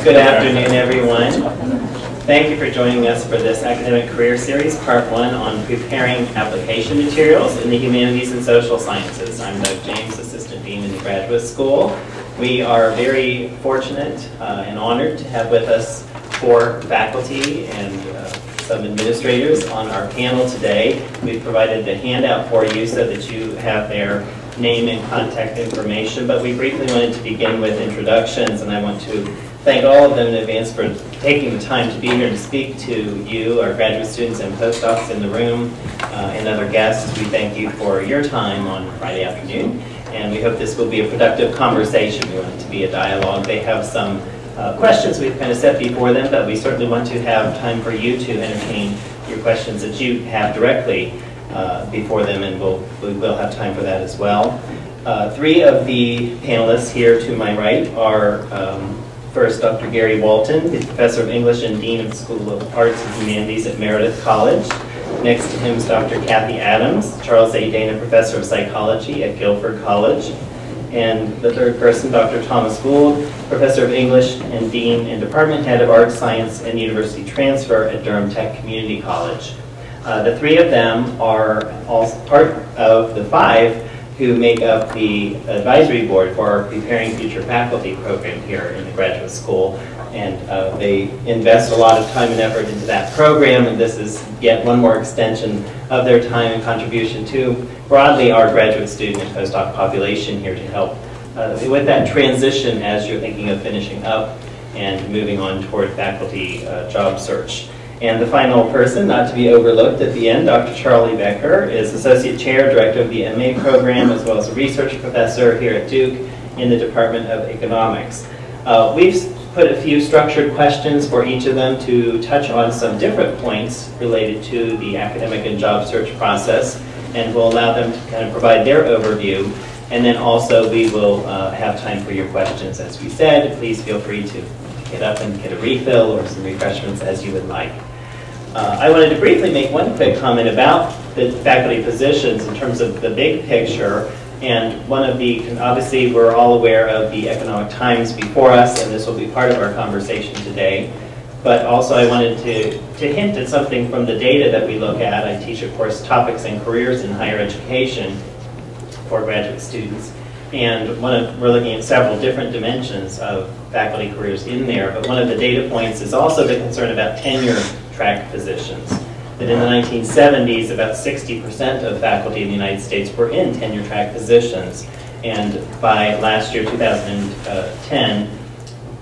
Good afternoon, everyone. Thank you for joining us for this Academic Career Series, Part 1 on preparing application materials in the Humanities and Social Sciences. I'm Doug James, Assistant Dean in the Graduate School. We are very fortunate and honored to have with us 4 faculty and some administrators on our panel today. We've provided the handout for you so that you have their name and contact information, but we briefly wanted to begin with introductions, and I want to thank all of them in advance for taking the time to be here to speak to you, our graduate students and postdocs in the room, and other guests. We thank you for your time on Friday afternoon, and we hope this will be a productive conversation. We want it to be a dialogue. They have some questions we've kind of set before them, but we certainly want to have time for you to entertain your questions that you have directly before them, and we will have time for that as well. 3 of the panelists here to my right are first Dr. Gary Walton, the Professor of English and Dean of the School of Arts and Humanities at Meredith College. Next to him is Dr. Kathy Adams, Charles A. Dana Professor of Psychology at Guilford College. And the third person, Dr. Thomas Gould, Professor of English and Dean and Department Head of Arts, Science, and University Transfer at Durham Tech Community College. The 3 of them are also part of the 5 who make up the advisory board for our Preparing Future Faculty program here in the graduate school. And they invest a lot of time and effort into that program, and this is yet one more extension of their time and contribution to broadly our graduate student and postdoc population here to help with that transition as you're thinking of finishing up and moving on toward faculty job search. And the final person, not to be overlooked at the end, Dr. Charlie Becker, is Associate Chair, Director of the MA program, as well as a research professor here at Duke in the Department of Economics. We've put a few structured questions for each of them to touch on some different points related to the academic and job search process, and we'll allow them to kind of provide their overview. And then also we will have time for your questions. As we said, please feel free to get up and get a refill or some refreshments as you would like. I wanted to briefly make one quick comment about the faculty positions in terms of the big picture. And one of the, obviously we're all aware of the economic times before us, and this will be part of our conversation today. But also I wanted to hint at something from the data that we look at. I teach, of course, topics and careers in higher education for graduate students. And we're looking at several different dimensions of faculty careers in there, but one of the data points is also the concern about tenure track positions. That in the 1970s, about 60% of faculty in the United States were in tenure track positions. And by last year, 2010,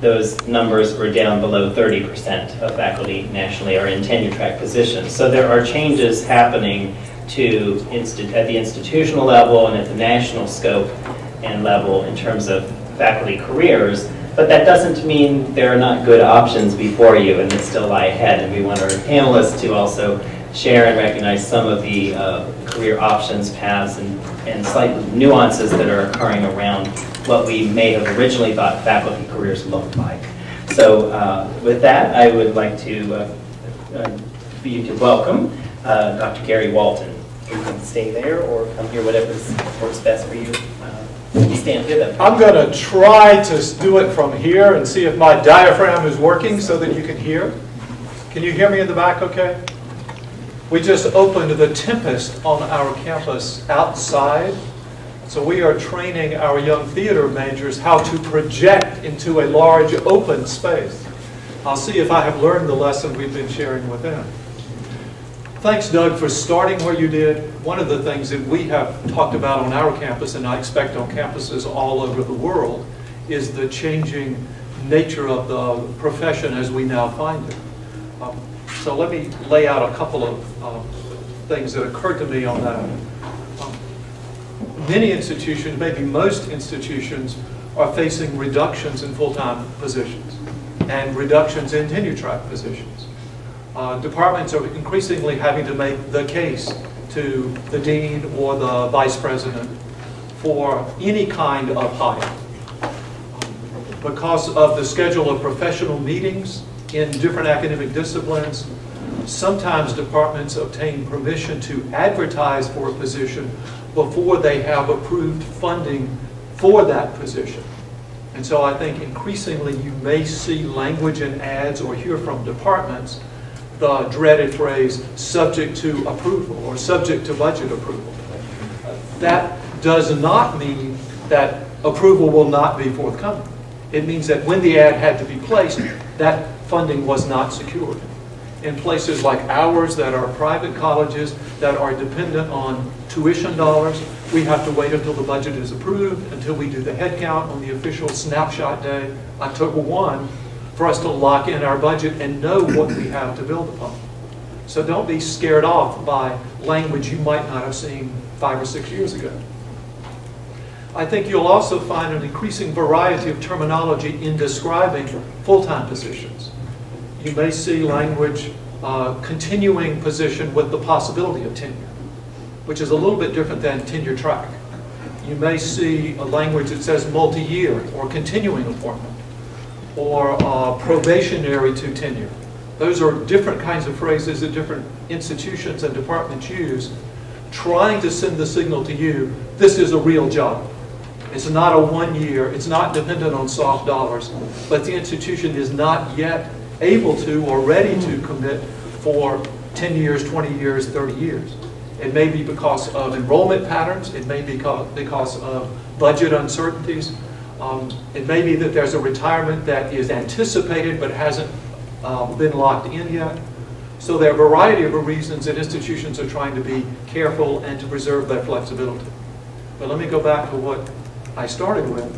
those numbers were down below 30% of faculty nationally are in tenure track positions. So there are changes happening at the institutional level and at the national scope and level in terms of faculty careers, but that doesn't mean there are not good options before you and that still lie ahead. And we want our panelists to also share and recognize some of the career options, paths, and slight nuances that are occurring around what we may have originally thought faculty careers looked like. So with that, I would like to for you to welcome Dr. Gary Walton. You can stay there or come here, whatever works best for you. Stand here. I'm going to try to do it from here and see if my diaphragm is working so that you can hear. Can you hear me in the back okay? We just opened the Tempest on our campus outside. So we are training our young theater majors how to project into a large open space. I'll see if I have learned the lesson we've been sharing with them. Thanks, Doug, for starting where you did. One of the things that we have talked about on our campus, and I expect on campuses all over the world, is the changing nature of the profession as we now find it. So let me lay out a couple of things that occurred to me on that. Many institutions, maybe most institutions, are facing reductions in full-time positions and reductions in tenure-track positions. Departments are increasingly having to make the case to the dean or the vice president for any kind of hire. Because of the schedule of professional meetings in different academic disciplines, sometimes departments obtain permission to advertise for a position before they have approved funding for that position. And so I think increasingly you may see language in ads or hear from departments the dreaded phrase, subject to approval or subject to budget approval. That does not mean that approval will not be forthcoming. It means that when the ad had to be placed, that funding was not secured. In places like ours that are private colleges that are dependent on tuition dollars, we have to wait until the budget is approved, until we do the head count on the official snapshot day, October 1, for us to lock in our budget and know what we have to build upon. So don't be scared off by language you might not have seen 5 or 6 years ago. I think you'll also find an increasing variety of terminology in describing full-time positions. You may see language, continuing position with the possibility of tenure, which is a little bit different than tenure track. You may see a language that says multi-year or continuing appointment or probationary to tenure. Those are different kinds of phrases that different institutions and departments use, trying to send the signal to you, this is a real job. It's not a 1 year, it's not dependent on soft dollars, but the institution is not yet able to or ready to commit for 10 years, 20 years, 30 years. It may be because of enrollment patterns, it may be because of budget uncertainties, it may be that there's a retirement that is anticipated but hasn't been locked in yet. So there are a variety of reasons that institutions are trying to be careful and to preserve that flexibility. But let me go back to what I started with.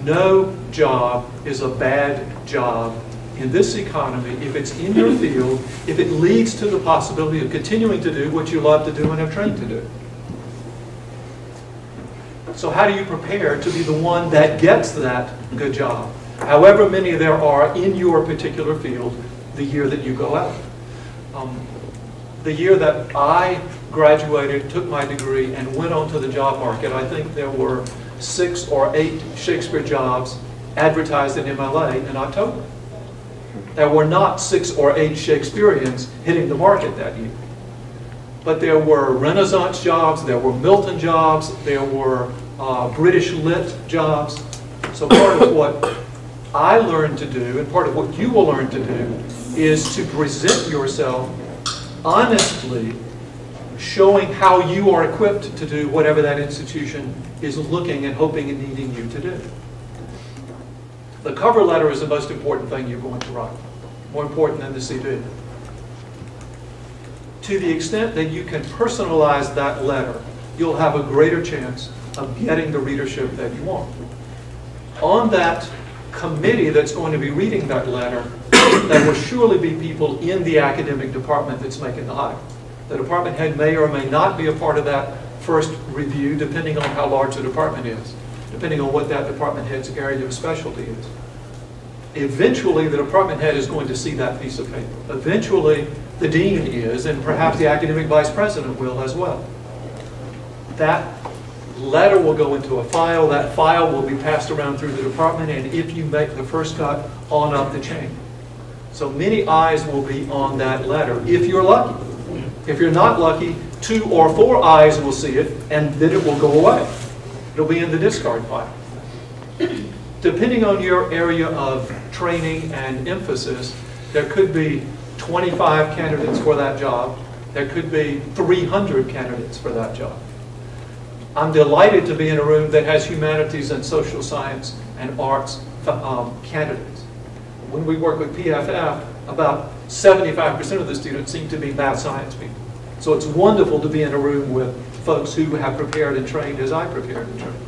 No job is a bad job in this economy if it's in your field, if it leads to the possibility of continuing to do what you love to do and have trained to do. So how do you prepare to be the one that gets that good job? However many there are in your particular field the year that you go out. The year that I graduated, took my degree, and went onto the job market, I think there were 6 or 8 Shakespeare jobs advertised in MLA in October. There were not 6 or 8 Shakespeareans hitting the market that year. But there were Renaissance jobs, there were Milton jobs, there were British Lit jobs. So part of what I learned to do, and part of what you will learn to do, is to present yourself honestly, showing how you are equipped to do whatever that institution is looking and hoping and needing you to do. The cover letter is the most important thing you're going to write, more important than the CD. To the extent that you can personalize that letter, you'll have a greater chance of getting the readership that you want. On that committee that's going to be reading that letter, there will surely be people in the academic department that's making the hire. The department head may or may not be a part of that first review, depending on how large the department is, depending on what that department head's area of specialty is. Eventually, the department head is going to see that piece of paper. Eventually, the dean is, and perhaps the academic vice president will as well. That letter will go into a file. That file will be passed around through the department, and if you make the first cut, on up the chain. So many eyes will be on that letter, if you're lucky. If you're not lucky, 2 or 4 eyes will see it, and then it will go away. It'll be in the discard pile. Depending on your area of training and emphasis, there could be 25 candidates for that job. There could be 300 candidates for that job. I'm delighted to be in a room that has humanities and social science and arts candidates. When we work with PFF, about 75% of the students seem to be math science people. So it's wonderful to be in a room with folks who have prepared and trained as I prepared and trained.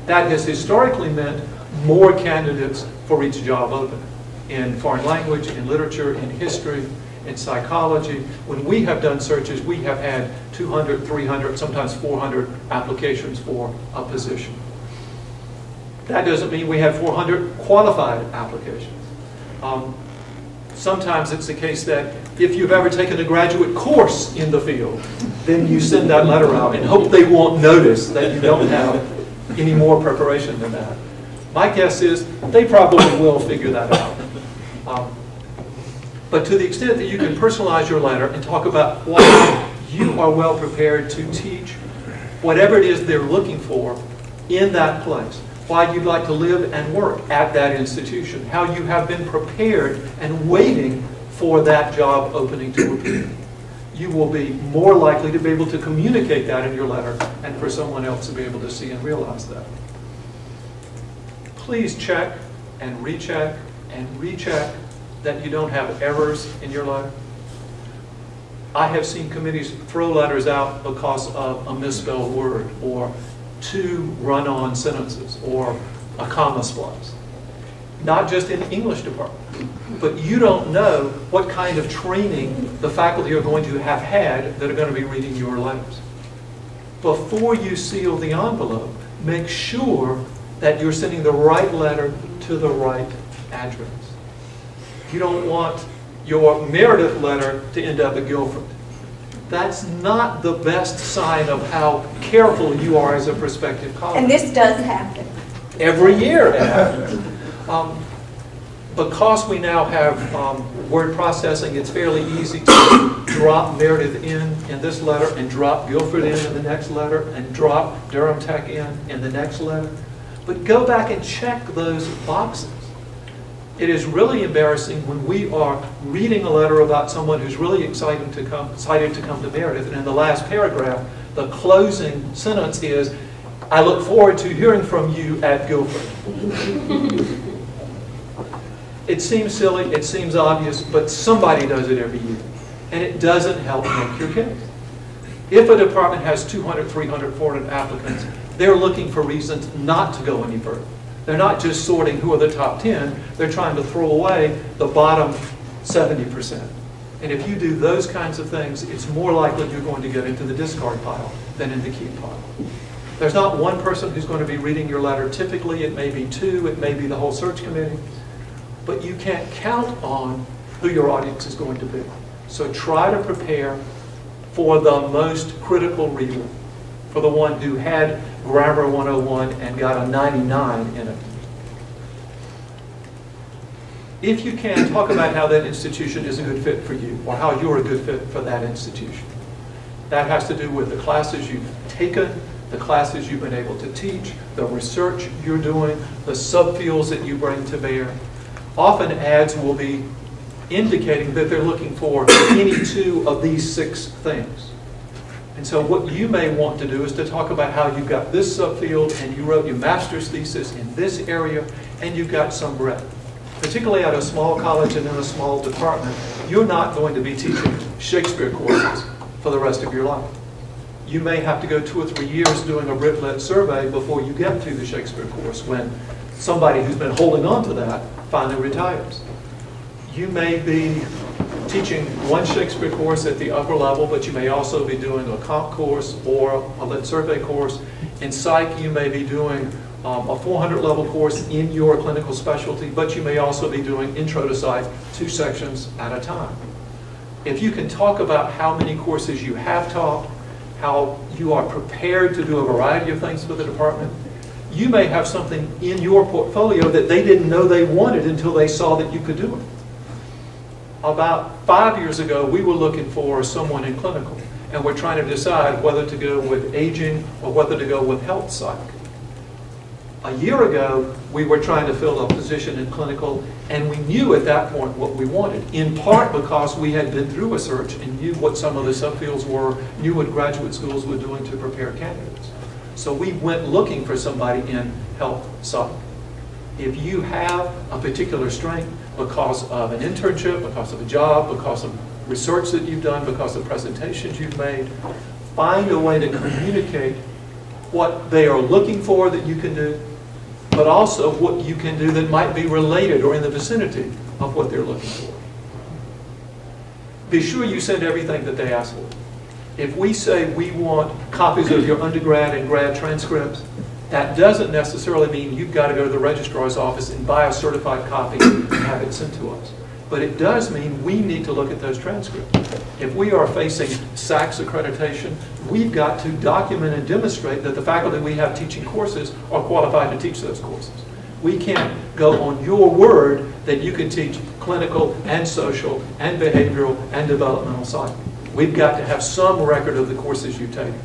That has historically meant more candidates for each job open. In foreign language, in literature, in history, in psychology. When we have done searches, we have had 200, 300, sometimes 400 applications for a position. That doesn't mean we have 400 qualified applications. Sometimes it's the case that if you've ever taken a graduate course in the field, then you send that letter out and hope they won't notice that you don't have any more preparation than that. My guess is they probably will figure that out. But to the extent that you can personalize your letter and talk about why you are well prepared to teach whatever it is they're looking for in that place. why you'd like to live and work at that institution, how you have been prepared and waiting for that job opening to appear. You will be more likely to be able to communicate that in your letter and for someone else to be able to see and realize that. Please check and recheck that you don't have errors in your letter. I have seen committees throw letters out because of a misspelled word or 2 run-on sentences or a comma splice. Not just in the English department, but you don't know what kind of training the faculty are going to have had that are going to be reading your letters. Before you seal the envelope, make sure that you're sending the right letter to the right address. You don't want your Meredith letter to end up at Guilford. That's not the best sign of how careful you are as a prospective college. And this does happen. Every year it happens. Because we now have word processing, it's fairly easy to drop Meredith in this letter and drop Guilford in the next letter and drop Durham Tech in the next letter. But go back and check those boxes. It is really embarrassing when we are reading a letter about someone who's really excited to come to Meredith, and in the last paragraph, the closing sentence is, "I look forward to hearing from you at Guilford." It seems silly, it seems obvious, but somebody does it every year, and it doesn't help make your case. If a department has 200, 300, 400 applicants, they're looking for reasons not to go any further. They're not just sorting who are the top 10, they're trying to throw away the bottom 70%. And if you do those kinds of things, it's more likely you're going to get into the discard pile than in the keep pile. There's not one person who's going to be reading your letter. Typically, it may be 2, it may be the whole search committee. But you can't count on who your audience is going to be. So try to prepare for the most critical reader, for the one who had Grammar 101 and got a 99 in it. If you can, talk about how that institution is a good fit for you, or how you're a good fit for that institution. That has to do with the classes you've taken, the classes you've been able to teach, the research you're doing, the subfields that you bring to bear. Often ads will be indicating that they're looking for any 2 of these 6 things. And so what you may want to do is to talk about how you've got this subfield and you wrote your master's thesis in this area and you've got some breadth. Particularly at a small college and in a small department, you're not going to be teaching Shakespeare courses for the rest of your life. You may have to go 2 or 3 years doing a Brit-Lit survey before you get to the Shakespeare course when somebody who's been holding on to that finally retires. You may be teaching one Shakespeare course at the upper level, but you may also be doing a comp course or a lit survey course. In psych, you may be doing a 400 level course in your clinical specialty, but you may also be doing intro to psych 2 sections at a time. If you can talk about how many courses you have taught, how you are prepared to do a variety of things for the department, you may have something in your portfolio that they didn't know they wanted until they saw that you could do it. About 5 years ago, we were looking for someone in clinical, and we're trying to decide whether to go with aging or whether to go with health psych. A year ago, we were trying to fill a position in clinical, and we knew at that point what we wanted, in part because we had been through a search and knew what some of the subfields were, knew what graduate schools were doing to prepare candidates. So we went looking for somebody in health psych. If you have a particular strength because of an internship, because of a job, because of research that you've done, because of presentations you've made, find a way to communicate what they are looking for that you can do, but also what you can do that might be related or in the vicinity of what they're looking for. Be sure you send everything that they ask for. If we say we want copies of your undergrad and grad transcripts, that doesn't necessarily mean you've got to go to the registrar's office and buy a certified copy and have it sent to us. But it does mean we need to look at those transcripts. If we are facing SACS accreditation, we've got to document and demonstrate that the faculty we have teaching courses are qualified to teach those courses. We can't go on your word that you can teach clinical and social and behavioral and developmental psych. We've got to have some record of the courses you've taken.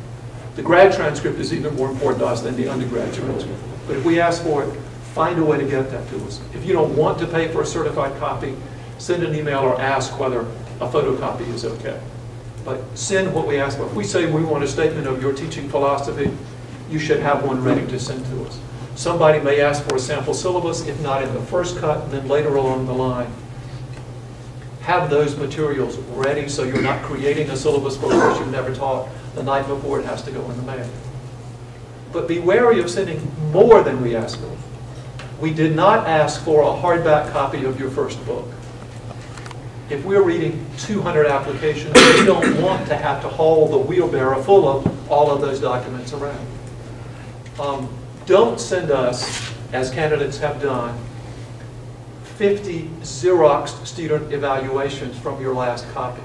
The grad transcript is even more important to us than the undergrad transcript. But if we ask for it, find a way to get that to us. If you don't want to pay for a certified copy, send an email or ask whether a photocopy is okay. But send what we ask for. If we say we want a statement of your teaching philosophy, you should have one ready to send to us. Somebody may ask for a sample syllabus, if not in the first cut, then later along the line. Have those materials ready so you're not creating a syllabus for a course you've never taught the night before it has to go in the mail. But be wary of sending more than we ask for. We did not ask for a hardback copy of your first book. If we're reading 200 applications, we don't want to have to haul the wheelbarrow full of all of those documents around. Don't send us, as candidates have done, 50 Xeroxed student evaluations from your last copy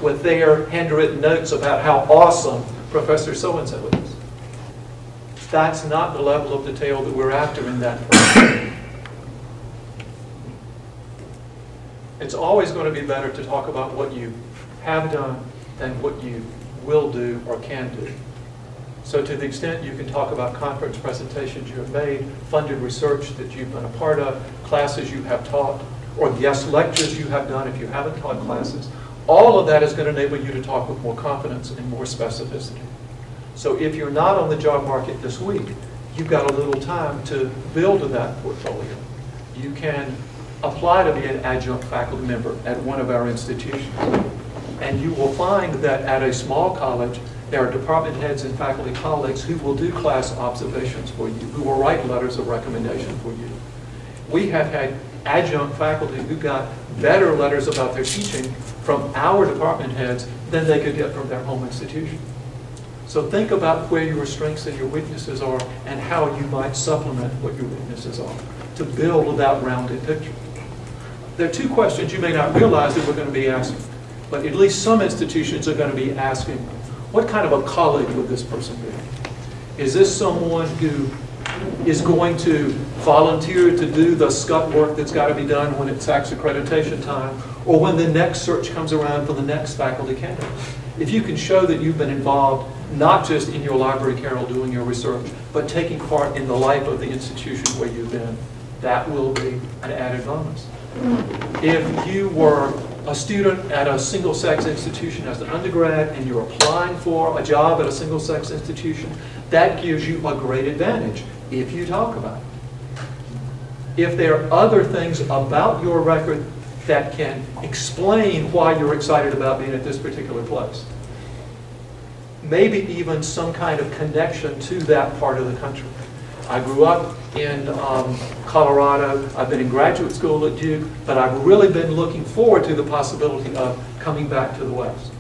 with their handwritten notes about how awesome Professor so-and-so is. That's not the level of detail that we're after in that program. It's always going to be better to talk about what you have done than what you will do or can do. So to the extent you can talk about conference presentations you have made, funded research that you've been a part of, classes you have taught, or guest lectures you have done if you haven't taught classes, all of that is going to enable you to talk with more confidence and more specificity. So if you're not on the job market this week, you've got a little time to build that portfolio. You can apply to be an adjunct faculty member at one of our institutions. And you will find that at a small college, there are department heads and faculty colleagues who will do class observations for you, who will write letters of recommendation for you. We have had adjunct faculty who got better letters about their teaching from our department heads than they could get from their home institution. So think about where your strengths and your weaknesses are and how you might supplement what your weaknesses are to build that rounded picture. There are two questions you may not realize that we're going to be asking, but at least some institutions are going to be asking, what kind of a colleague would this person be? Is this someone who is going to volunteer to do the scut work that's got to be done when it's tax accreditation time, or when the next search comes around for the next faculty candidate? If you can show that you've been involved not just in your library carrel doing your research, but taking part in the life of the institution where you've been, that will be an added bonus. If you were a student at a single-sex institution as an undergrad and you're applying for a job at a single-sex institution, that gives you a great advantage if you talk about it. If there are other things about your record that can explain why you're excited about being at this particular place, maybe even some kind of connection to that part of the country. I grew up in Colorado. I've been in graduate school at Duke, but I've really been looking forward to the possibility of coming back to the West.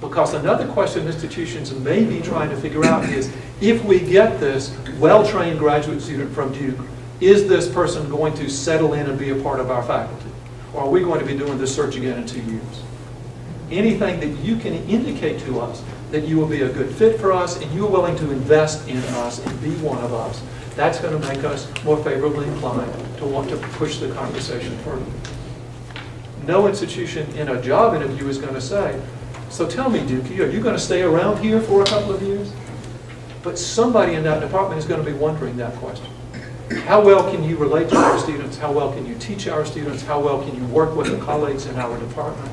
Because another question institutions may be trying to figure out is, if we get this well-trained graduate student from Duke, is this person going to settle in and be a part of our faculty? Or are we going to be doing this search again in 2 years? Anything that you can indicate to us that you will be a good fit for us and you're willing to invest in us and be one of us, that's going to make us more favorably inclined to want to push the conversation further. No institution in a job interview is going to say, so tell me, Dookie, are you going to stay around here for a couple of years? But somebody in that department is going to be wondering that question. How well can you relate to our students? How well can you teach our students? How well can you work with the colleagues in our department?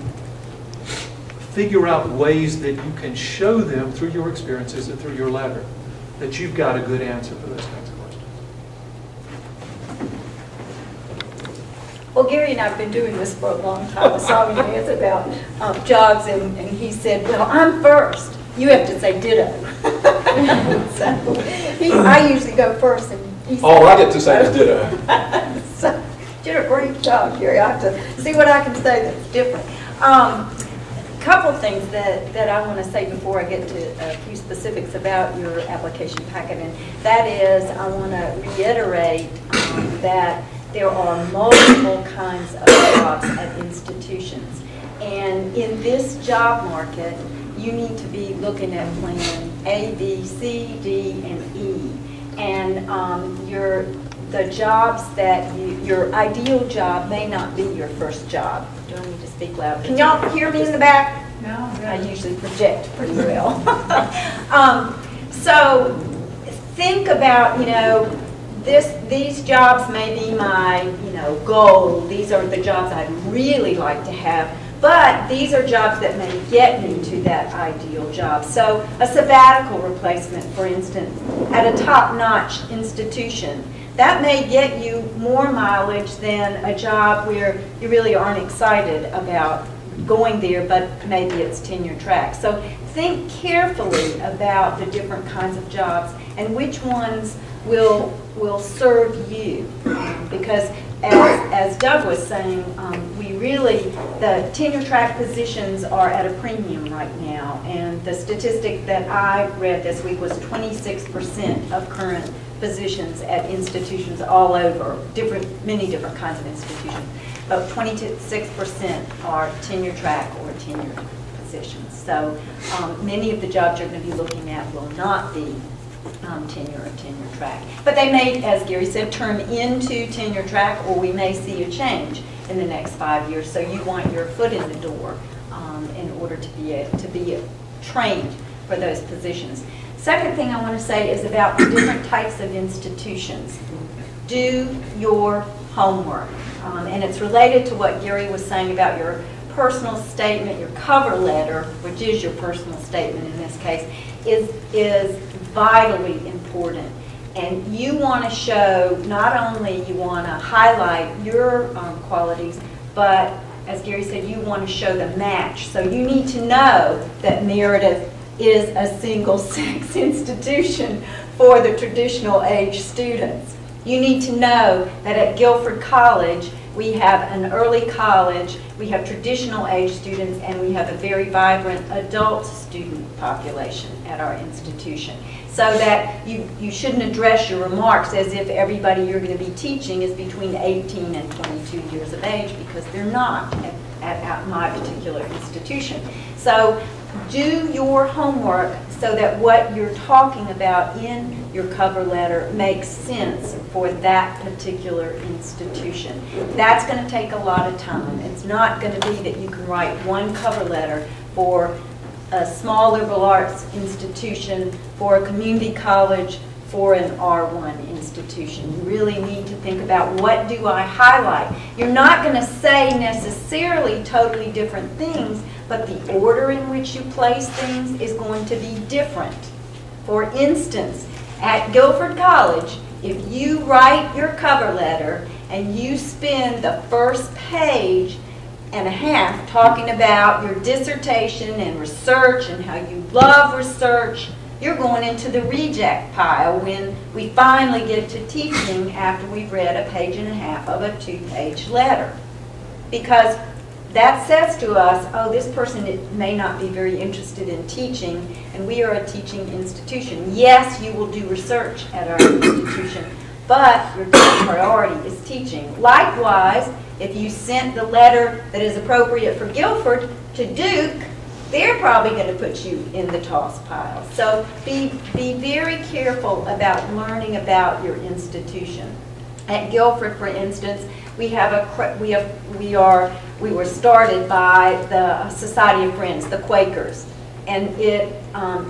Figure out ways that you can show them through your experiences and through your letter that you've got a good answer for those kinds of questions. Well, Gary and I have been doing this for a long time. I saw him ask about jobs, and he said, well, I'm first. You have to say ditto. So I usually go first, and he said, all I get to say is ditto. So you did a great job, Gary. I have to see what I can say that's different. Couple things that I want to say before I get to a few specifics about your application packet, and that is I want to reiterate that there are multiple kinds of jobs at institutions, and in this job market you need to be looking at plan A, B, C, D, and E, and the jobs that your ideal job may not be your first job. Do I need to speak loud? Can y'all hear me in the back? No. I usually project pretty well. So think about, these jobs may be my, goal. These are the jobs I'd really like to have. But these are jobs that may get me to that ideal job. So a sabbatical replacement, for instance, at a top-notch institution, that may get you more mileage than a job where you really aren't excited about going there, but maybe it's tenure track. So think carefully about the different kinds of jobs and which ones will serve you. Because as Doug was saying, the tenure track positions are at a premium right now. And the statistic that I read this week was 26% of current positions at institutions all over, many different kinds of institutions. But 26% are tenure track or tenured positions. So many of the jobs you're going to be looking at will not be tenure or tenure track. But they may, as Gary said, turn into tenure track, or we may see a change in the next 5 years. So you want your foot in the door in order to be trained for those positions. Second thing I want to say is about the different types of institutions. Do your homework. And it's related to what Gary was saying about your personal statement, your cover letter, which is your personal statement in this case, is vitally important. And you want to show, not only you want to highlight your qualities, but as Gary said, you want to show the match. So you need to know that Meredith is a single-sex institution for the traditional age students. You need to know that at Guilford College, we have an early college, we have traditional age students, and we have a very vibrant adult student population at our institution. So that you shouldn't address your remarks as if everybody you're going to be teaching is between 18 and 22 years of age, because they're not at my particular institution. So do your homework so that what you're talking about in your cover letter makes sense for that particular institution. That's going to take a lot of time. It's not going to be that you can write one cover letter for a small liberal arts institution, for a community college, for an R1 institution. You really need to think about, what do I highlight? You're not going to say necessarily totally different things, but the order in which you place things is going to be different. For instance, at Guilford College, if you write your cover letter and you spend the first page and a half talking about your dissertation and research and how you love research, you're going into the reject pile when we finally get to teaching after we've read a page and a half of a 2-page letter. Because that says to us, oh, this person may not be very interested in teaching, and we are a teaching institution. Yes, you will do research at our institution, but your top priority is teaching. Likewise, if you sent the letter that is appropriate for Guilford to Duke, they're probably going to put you in the toss pile. So be very careful about learning about your institution. At Guilford, for instance, we were started by the Society of Friends, the Quakers, and it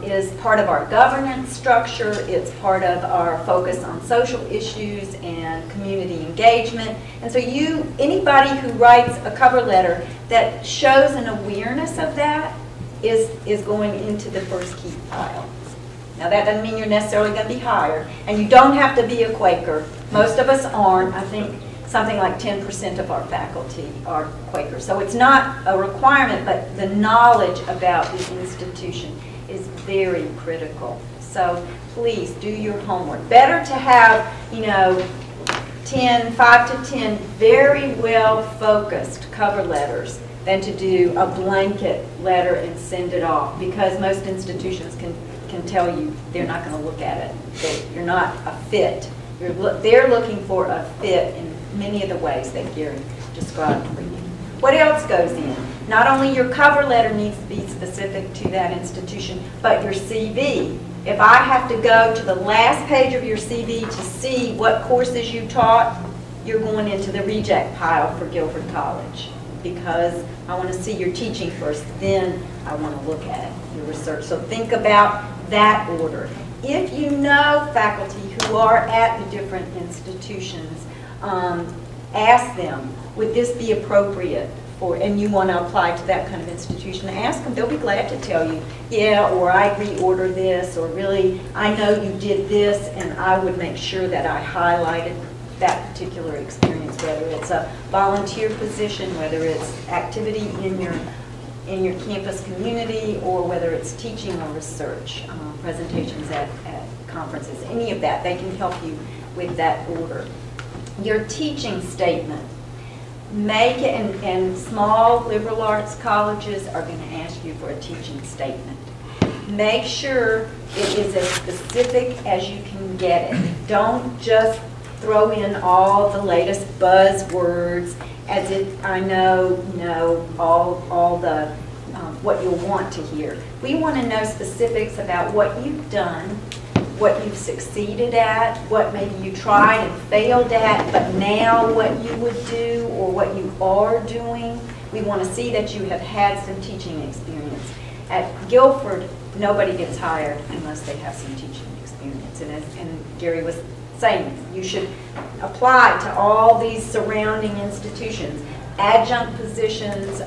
is part of our governance structure. It's part of our focus on social issues and community engagement. And so anybody who writes a cover letter that shows an awareness of that is going into the first keep pile. Now that doesn't mean you're necessarily going to be hired, and you don't have to be a Quaker. Most of us aren't. I think something like 10% of our faculty are Quakers. So it's not a requirement, but the knowledge about the institution is very critical. So please do your homework. Better to have, 5 to 10 very well focused cover letters than to do a blanket letter and send it off, because most institutions can tell you they're not going to look at it. You're not a fit. They're looking for a fit in many of the ways that Gary described for you. What else goes in? Not only your cover letter needs to be specific to that institution, but your CV. If I have to go to the last page of your CV to see what courses you taught, you're going into the reject pile for Guilford College, because I want to see your teaching first, then I want to look at your research. So think about that order. If you know faculty who are at the different institutions, ask them, would this be appropriate for, and you want to apply to that kind of institution, ask them. They'll be glad to tell you, yeah, or I reorder this, or really, I know you did this, and I would make sure that I highlighted that particular experience, whether it's a volunteer position, whether it's activity in your campus community, or whether it's teaching or research, presentations at conferences, any of that. They can help you with that order. Your teaching statement. Make it, and small liberal arts colleges are going to ask you for a teaching statement. Make sure it is as specific as you can get it. Don't just throw in all the latest buzzwords as if I know all the what you'll want to hear. We want to know specifics about what you've done, what you've succeeded at, what maybe you tried and failed at, but now what you would do or what you are doing. We want to see that you have had some teaching experience. At Guilford, nobody gets hired unless they have some teaching experience. And Gary was saying, you should apply to all these surrounding institutions. Adjunct positions,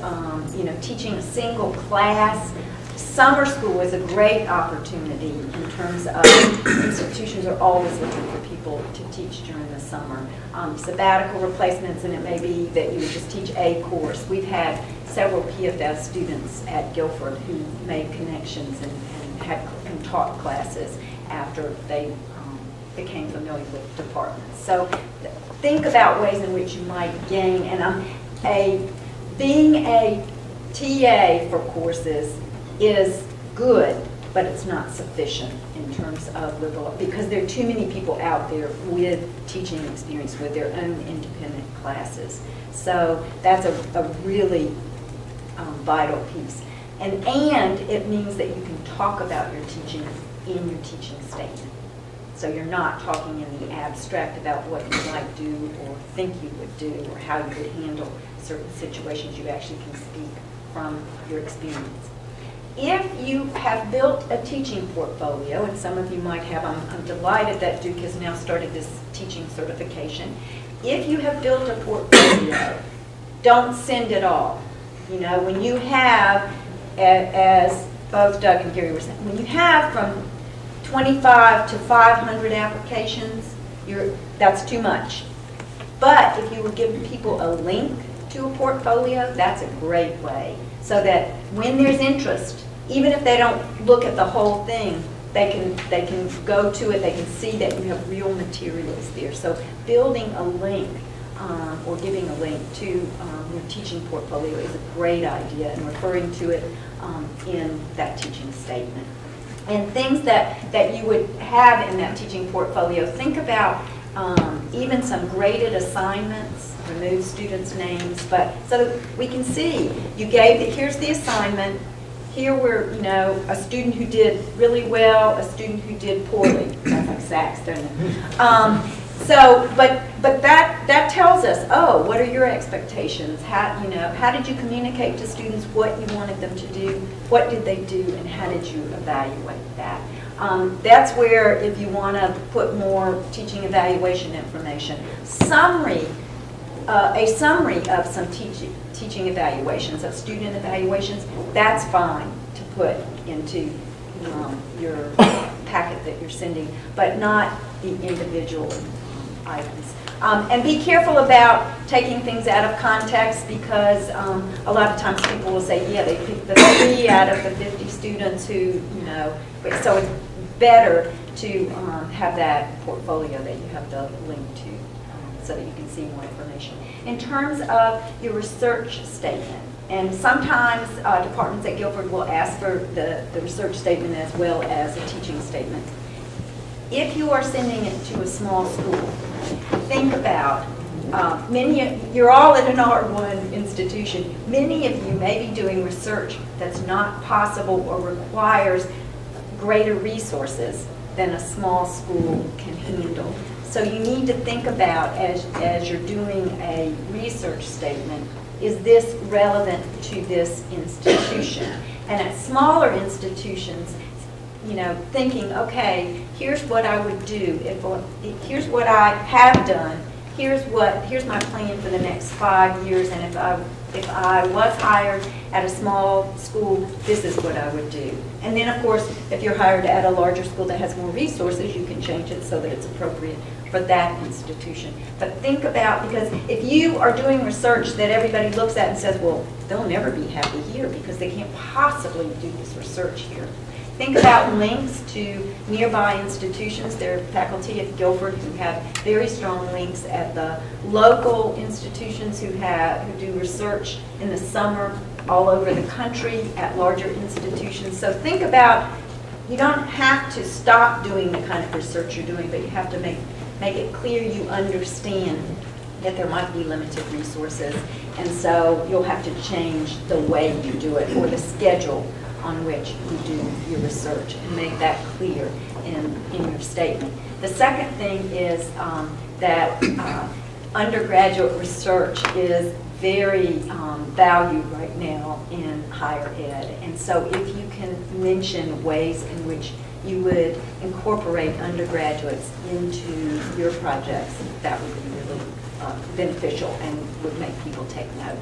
teaching a single class. Summer school is a great opportunity in terms of institutions are always looking for people to teach during the summer. Sabbatical replacements, and it may be that you would just teach a course. We've had several PFS students at Guilford who made connections and taught classes after they became familiar with departments. So think about ways in which you might gain, and being a TA for courses is good, but it's not sufficient in terms of liberal, because there are too many people out there with teaching experience with their own independent classes. So that's a really vital piece. And it means that you can talk about your teaching in your teaching statement. So you're not talking in the abstract about what you might do or think you would do or how you would handle certain situations. You actually can speak from your experience. If you have built a teaching portfolio, and some of you might have, I'm delighted that Duke has now started this teaching certification. If you have built a portfolio, don't send it all. When you have, as both Doug and Gary were saying, when you have from 25 to 500 applications, that's too much. But if you were giving people a link to a portfolio, that's a great way. So that when there's interest, even if they don't look at the whole thing, they can go to it, they can see that you have real materials there. So building a link or giving a link to your teaching portfolio is a great idea, and referring to it in that teaching statement. And things that you would have in that teaching portfolio, think about even some graded assignments. Remove students' names, but so that we can see you here's the assignment. Here we're, a student who did really well, a student who did poorly. Sounds like Sachs, doesn't it? But that tells us, oh, what are your expectations? How did you communicate to students what you wanted them to do? What did they do, and how did you evaluate that? That's where, if you want to put more teaching evaluation information, a summary of some teaching evaluations, of student evaluations, that's fine to put into your packet that you're sending, but not the individual items. And be careful about taking things out of context, because a lot of times people will say, yeah, they picked the 3 out of the 50 students who, so it's better to have that portfolio that you have the link to, so that you can see more information. In terms of your research statement, and sometimes departments at Guilford will ask for the research statement as well as a teaching statement. If you are sending it to a small school, think about, you're all at an R1 institution. Many of you may be doing research that's not possible or requires greater resources than a small school can handle. So you need to think about, as you're doing a research statement, is this relevant to this institution? And at smaller institutions, thinking, okay, here's what I would do, here's what I have done, here's my plan for the next 5 years, and if I was hired at a small school, this is what I would do. And then, of course, if you're hired at a larger school that has more resources, you can change it so that it's appropriate for that institution. But think about, because if you are doing research that everybody looks at and says, well, they'll never be happy here because they can't possibly do this research here. Think about links to nearby institutions. There are faculty at Guilford who have very strong links at the local institutions who do research in the summer all over the country at larger institutions. So think about, you don't have to stop doing the kind of research you're doing, but you have to make it clear you understand that there might be limited resources. And so you'll have to change the way you do it or the schedule on which you do your research, and make that clear in your statement. The second thing is that undergraduate research is very valued right now in higher ed. And so if you can mention ways in which you would incorporate undergraduates into your projects, that would be really beneficial and would make people take note.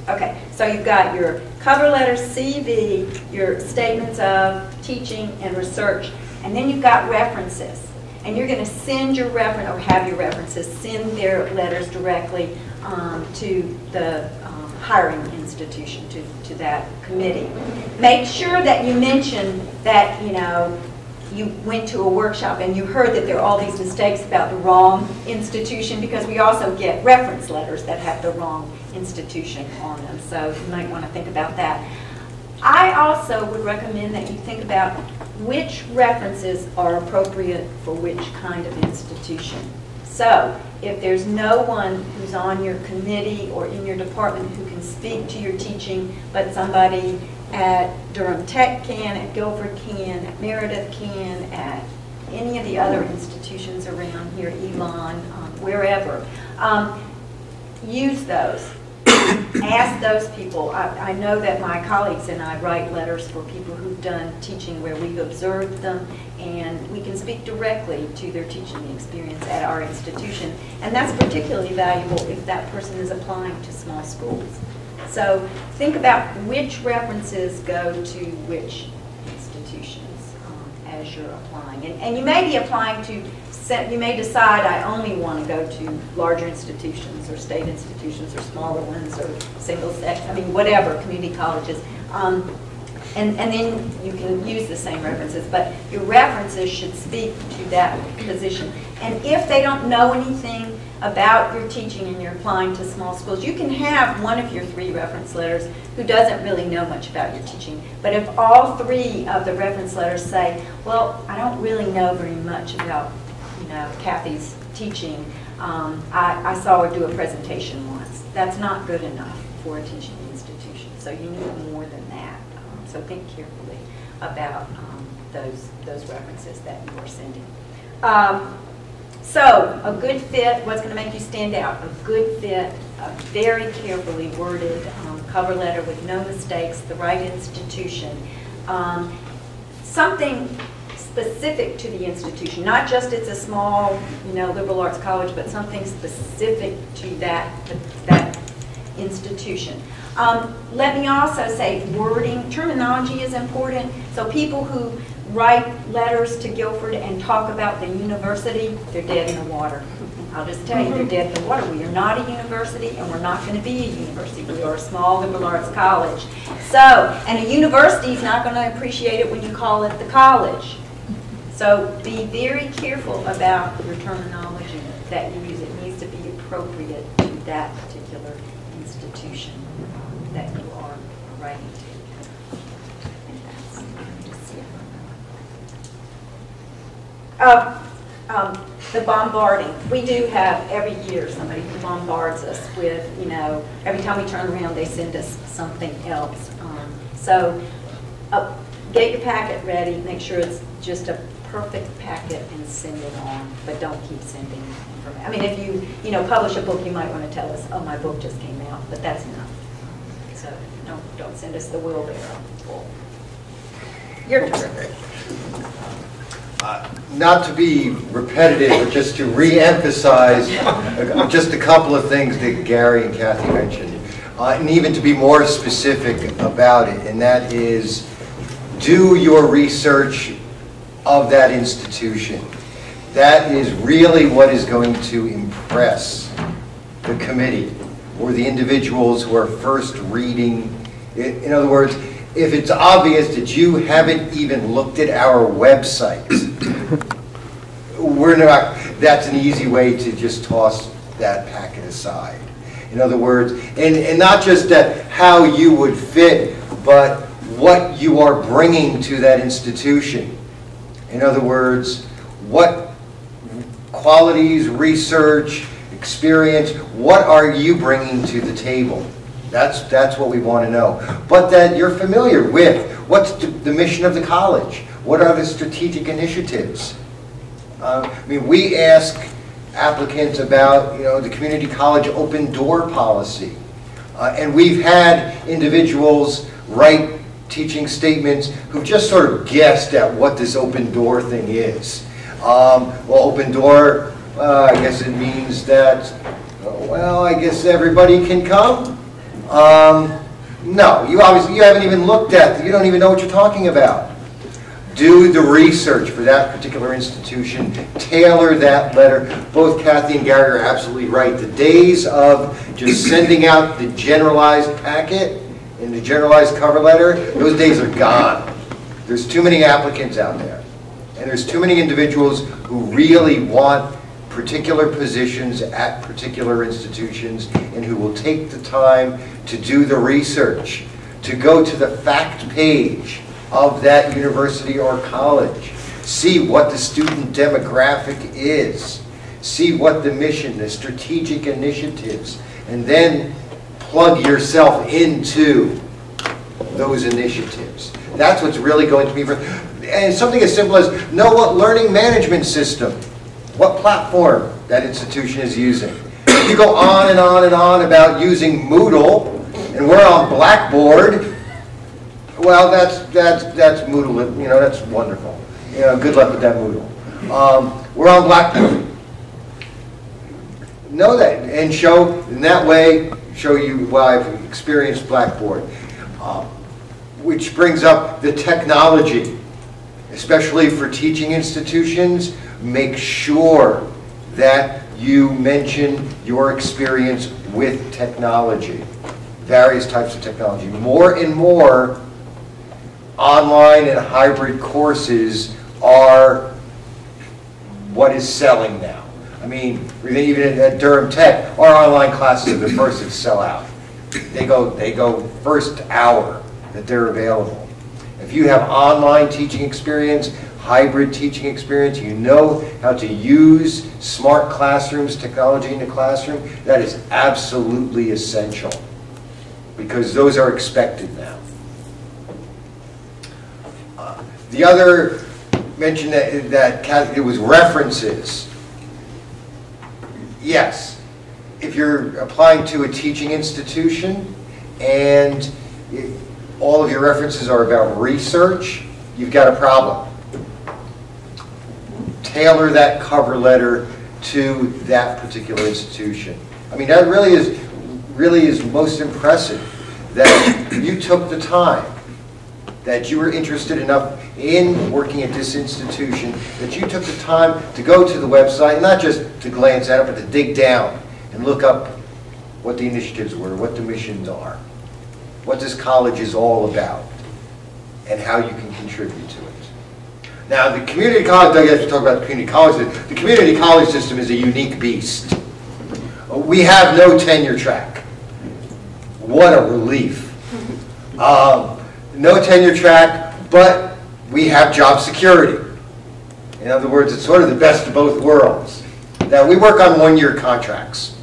Okay, so you've got your cover letter, CV, your statements of teaching and research, and then you've got references. And you're going to send your reference, or have your references, send their letters directly to the hiring institution, to that committee. Make sure that you mention that, you went to a workshop and you heard that there are all these mistakes about the wrong institution, because we also get reference letters that have the wrong institution on them. So you might want to think about that. I also would recommend that you think about which references are appropriate for which kind of institution. So if there's no one who's on your committee or in your department who can speak to your teaching, but somebody at Durham Tech can, at Guilford can, at Meredith can, at any of the other institutions around here, Elon, wherever, use those. Ask those people. I know that my colleagues and I write letters for people who've done teaching where we've observed them, and we can speak directly to their teaching experience at our institution. And that's particularly valuable if that person is applying to small schools. So think about which references go to which institutions as you're applying. And you may be applying to, you may decide I only want to go to larger institutions or state institutions or smaller ones or single sex, I mean whatever, community colleges. And then you can use the same references, but your references should speak to that position. And if they don't know anything about your teaching and you're applying to small schools, you can have one of your 3 reference letters who doesn't really know much about your teaching. But if all 3 of the reference letters say, well, I don't really know very much about Kathy's teaching, I saw her do a presentation once. That's not good enough for a teaching institution. So you need more than that. So think carefully about those references that you are sending. So a good fit, what's going to make you stand out? A good fit, a very carefully worded cover letter with no mistakes, the right institution. Something specific to the institution, not just it's a small, liberal arts college, but something specific to that institution. Let me also say wording, terminology is important. So people who write letters to Guilford and talk about the university, they're dead in the water. I'll just tell you, they're dead in the water. We are not a university, and we're not going to be a university. We are a small liberal arts college. So, and a university is not going to appreciate it when you call it the college. So be very careful about your terminology that you use. It needs to be appropriate to that particular institution that you are writing to. The bombarding. We do have every year somebody who bombards us with, every time we turn around they send us something else. So get your packet ready, make sure it's just a perfect packet and send it on, but don't keep sending information. I mean, if you publish a book, you might want to tell us, oh, my book just came out, but that's enough. So don't send us the wheelbarrow full. Your turn. Not to be repetitive, but just to re-emphasize just a couple of things that Gary and Kathy mentioned, and even to be more specific about it, and that is, do your research of that institution. That is really what is going to impress the committee or the individuals who are first reading. In other words, if it's obvious that you haven't even looked at our website, that's an easy way to just toss that packet aside. In other words, and not just that how you would fit, but what you are bringing to that institution. In other words, what qualities, research, experience, what are you bringing to the table? That's what we want to know. But that you're familiar with what's the mission of the college. What are the strategic initiatives? I mean, we ask applicants about, the community college open door policy. And we've had individuals write teaching statements who've just sort of guessed at what this open door thing is. Well, open door, I guess it means that, well, I guess everybody can come. No, you haven't even looked at it. You don't even know what you're talking about. Do the research for that particular institution. Tailor that letter. Both Kathy and Gary are absolutely right. The days of just sending out the generalized packet and the generalized cover letter, those days are gone. There's too many applicants out there. And there's too many individuals who really want particular positions at particular institutions and who will take the time to do the research, to go to the fact page of that university or college, see what the student demographic is, see what the mission, the strategic initiatives, and then plug yourself into those initiatives. That's what's really going to be, and something as simple as know what learning management system, what platform that institution is using. If you go on and on and on about using Moodle, and we're on Blackboard, well, that's Moodle, that's wonderful. Good luck with that Moodle. We're on Blackboard. Know that, and in that way, show you, well, I've experienced Blackboard. Which brings up the technology, especially for teaching institutions. Make sure that you mention your experience with technology, various types of technology. More and more online and hybrid courses are what is selling now. I mean, even at Durham Tech, our online classes are the first to sell out. They go first hour that they're available. If you have online teaching experience, hybrid teaching experience, you know how to use smart classrooms, technology in the classroom, that is absolutely essential because those are expected now. The other mention that it was references. Yes, if you're applying to a teaching institution and all of your references are about research, you've got a problem. Tailor that cover letter to that particular institution. I mean, that really is most impressive that you took the time, that you were interested enough in working at this institution, that you took the time to go to the website, not just to glance at it, but to dig down and look up what the initiatives were, what the missions are, what this college is all about, and how you can contribute to it. Now, the community college, I guess we talk about the community college. The community college system is a unique beast. We have no tenure track. What a relief. No tenure track, but we have job security. In other words, it's sort of the best of both worlds. Now, we work on one-year contracts,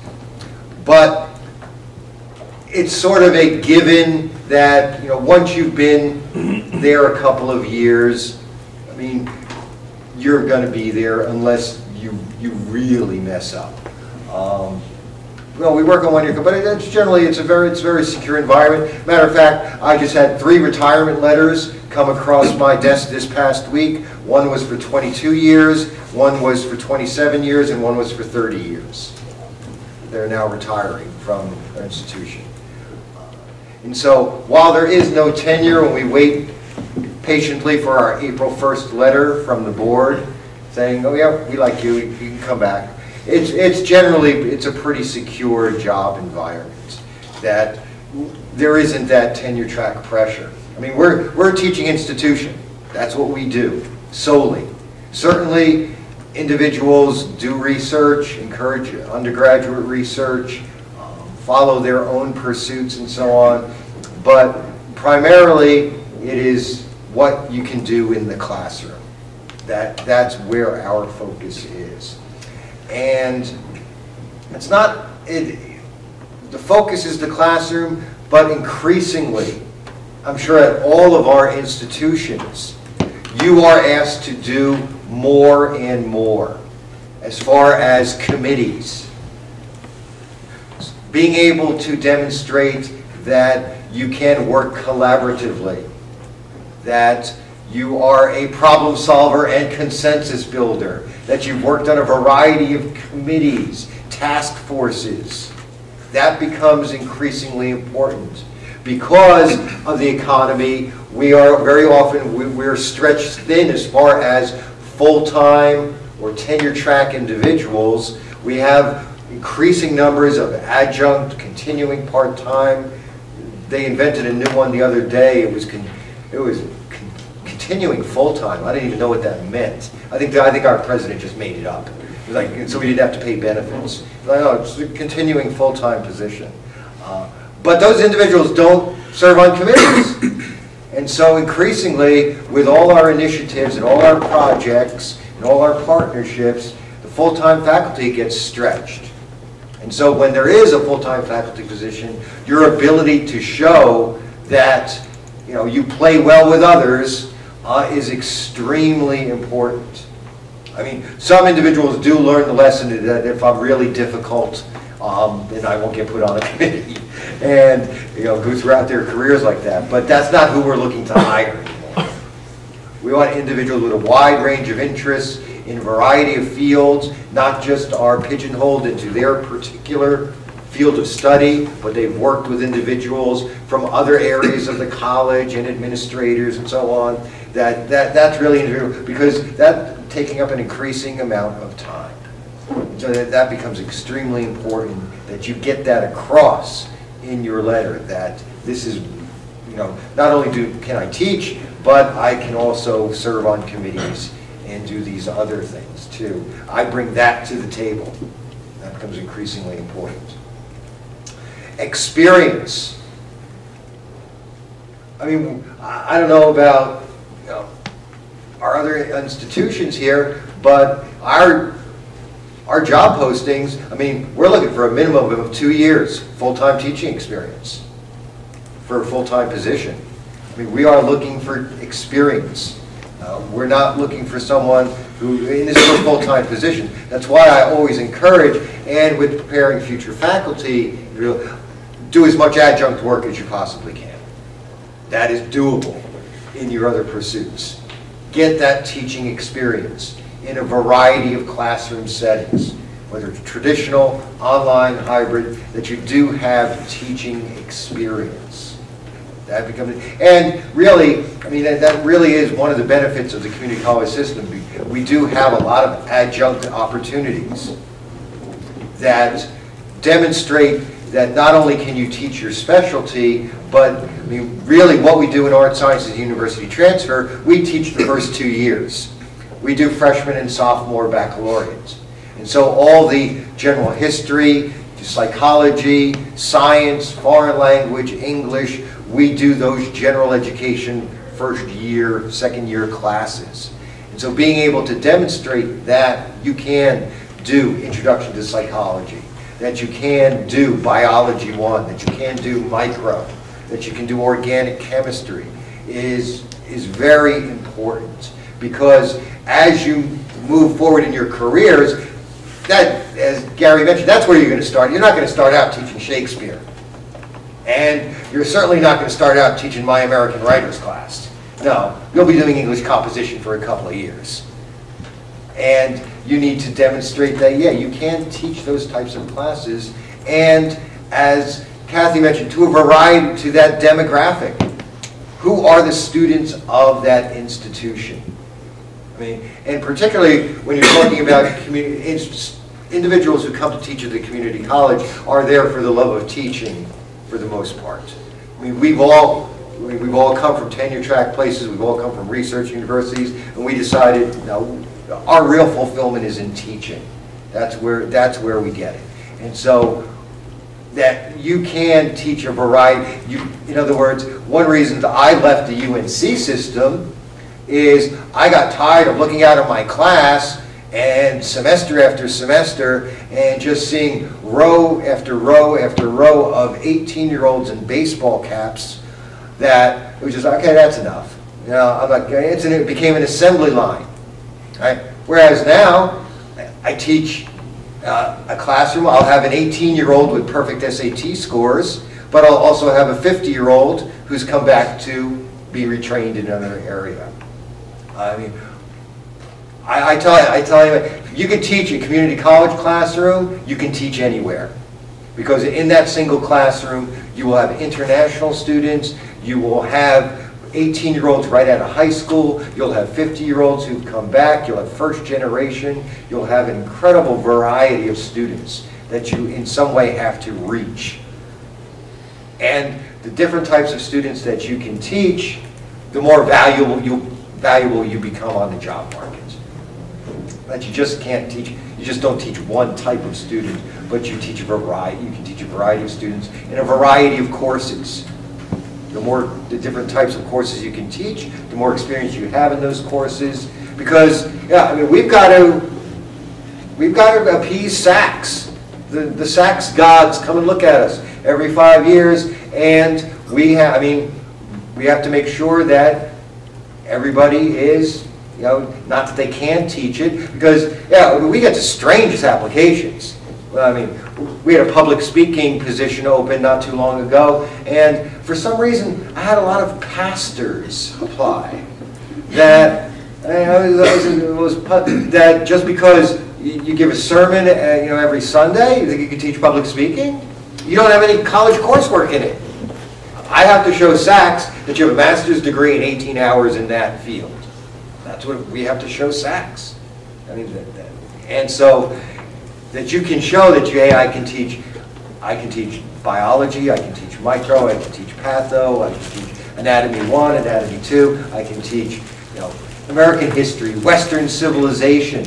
but it's sort of a given that once you've been there a couple of years, I mean, you're going to be there unless you really mess up. Well, we work on 1 year, but it's a very secure environment. Matter of fact, I just had 3 retirement letters come across my desk this past week. One was for 22 years, one was for 27 years, and one was for 30 years. They're now retiring from our institution. And so while there is no tenure, when we wait patiently for our April 1st letter from the board saying, oh yeah, we like you, you can come back. It's generally, it's a pretty secure job environment that there isn't that tenure track pressure. I mean, we're a teaching institution. That's what we do, solely. Certainly, individuals do research, encourage undergraduate research, follow their own pursuits and so on, but primarily it is what you can do in the classroom. That's where our focus is. And it's not, the focus is the classroom, but increasingly, I'm sure at all of our institutions, you are asked to do more and more as far as committees. Being able to demonstrate that you can work collaboratively, that you are a problem solver and consensus builder, that you've worked on a variety of committees, task forces. That becomes increasingly important. Because of the economy, we are very often, we're stretched thin as far as full-time or tenure-track individuals. We have increasing numbers of adjunct, continuing part-time. They invented a new one the other day. It was continuing full-time. I didn't even know what that meant. I think our president just made it up. It was like, so we didn't have to pay benefits. Like, oh, it's a continuing full-time position. But those individuals don't serve on committees. And so increasingly, with all our initiatives and all our projects and all our partnerships, the full-time faculty gets stretched. And so when there is a full-time faculty position, your ability to show that you play well with others is extremely important. I mean, some individuals do learn the lesson that if I'm really difficult, then I won't get put on a committee and go throughout their careers like that. But that's not who we're looking to hire anymore. We want individuals with a wide range of interests in a variety of fields, not just are pigeonholed into their particular field of study, but they've worked with individuals from other areas of the college and administrators and so on. That's really individual, because that's taking up an increasing amount of time. So that becomes extremely important that you get that across in your letter, that this is, not only can I teach, but I can also serve on committees and do these other things too. I bring that to the table. That becomes increasingly important. Experience. I mean, I don't know about our other institutions here, but our job postings, I mean, we're looking for a minimum of 2 years full-time teaching experience for a full-time position. I mean, we are looking for experience. We're not looking for someone who, and this is a full-time position. That's why I always encourage, and with preparing future faculty, do as much adjunct work as you possibly can. That is doable in your other pursuits. Get that teaching experience in a variety of classroom settings, whether it's traditional, online, hybrid, that you do have teaching experience. That becomes, and really, I mean, that really is one of the benefits of the community college system. We do have a lot of adjunct opportunities that demonstrate that not only can you teach your specialty, but I mean, really what we do in art sciences university transfer, we teach the first 2 years. We do freshman and sophomore baccalaureate. And so all the general history, psychology, science, foreign language, English, we do those general education first year, second year classes. And so being able to demonstrate that you can do Introduction to Psychology, that you can do Biology 1, that you can do micro, that you can do organic chemistry is very important, because as you move forward in your careers, that, as Gary mentioned, that's where you're going to start. You're not going to start out teaching Shakespeare. And you're certainly not going to start out teaching My American Writers class. No, you'll be doing English composition for a couple of years. And you need to demonstrate that, yeah, you can teach those types of classes. And as Kathy mentioned, to a variety, to that demographic. Who are the students of that institution? I mean, and particularly when you're talking about individuals who come to teach at the community college are there for the love of teaching, for the most part. I mean, we've all come from tenure track places, we've all come from research universities, and we decided, no, our real fulfillment is in teaching. That's where we get it. And so that you can teach a variety. In other words, one reason that I left the UNC system is I got tired of looking out at my class and semester after semester and just seeing row after row after row of 18-year-olds in baseball caps that it was just, okay, that's enough. You know, I'm like, it became an assembly line. Right? Whereas now, I teach a classroom, I'll have an 18-year-old with perfect SAT scores, but I'll also have a 50-year-old who's come back to be retrained in another area. I mean, I tell you, you can teach a community college classroom, you can teach anywhere. Because in that single classroom, you will have international students, you will have 18-year-olds right out of high school, you'll have 50-year-olds who've come back, you'll have first generation, you'll have an incredible variety of students that you in some way have to reach. And the different types of students that you can teach, the more valuable you become on the job market. That you just can't teach, you just don't teach one type of student, but you teach a variety, you can teach a variety of students in a variety of courses. The different types of courses you can teach, the more experience you have in those courses. Because, yeah, I mean, we've got to appease SACS. The SACS gods come and look at us every 5 years, and we have to make sure that everybody is, you know, not that they can teach it, because, yeah, we get the strangest applications. I mean, we had a public speaking position open not too long ago, and for some reason, I had a lot of pastors apply. That that just because you give a sermon, every Sunday, you think you can teach public speaking? You don't have any college coursework in it. I have to show SACS that you have a master's degree in 18 hours in that field. That's what we have to show SACS. I mean, and so that you can show that hey, I can teach biology, I can teach micro, I can teach patho, I can teach anatomy 1, anatomy 2, I can teach, American history, Western civilization.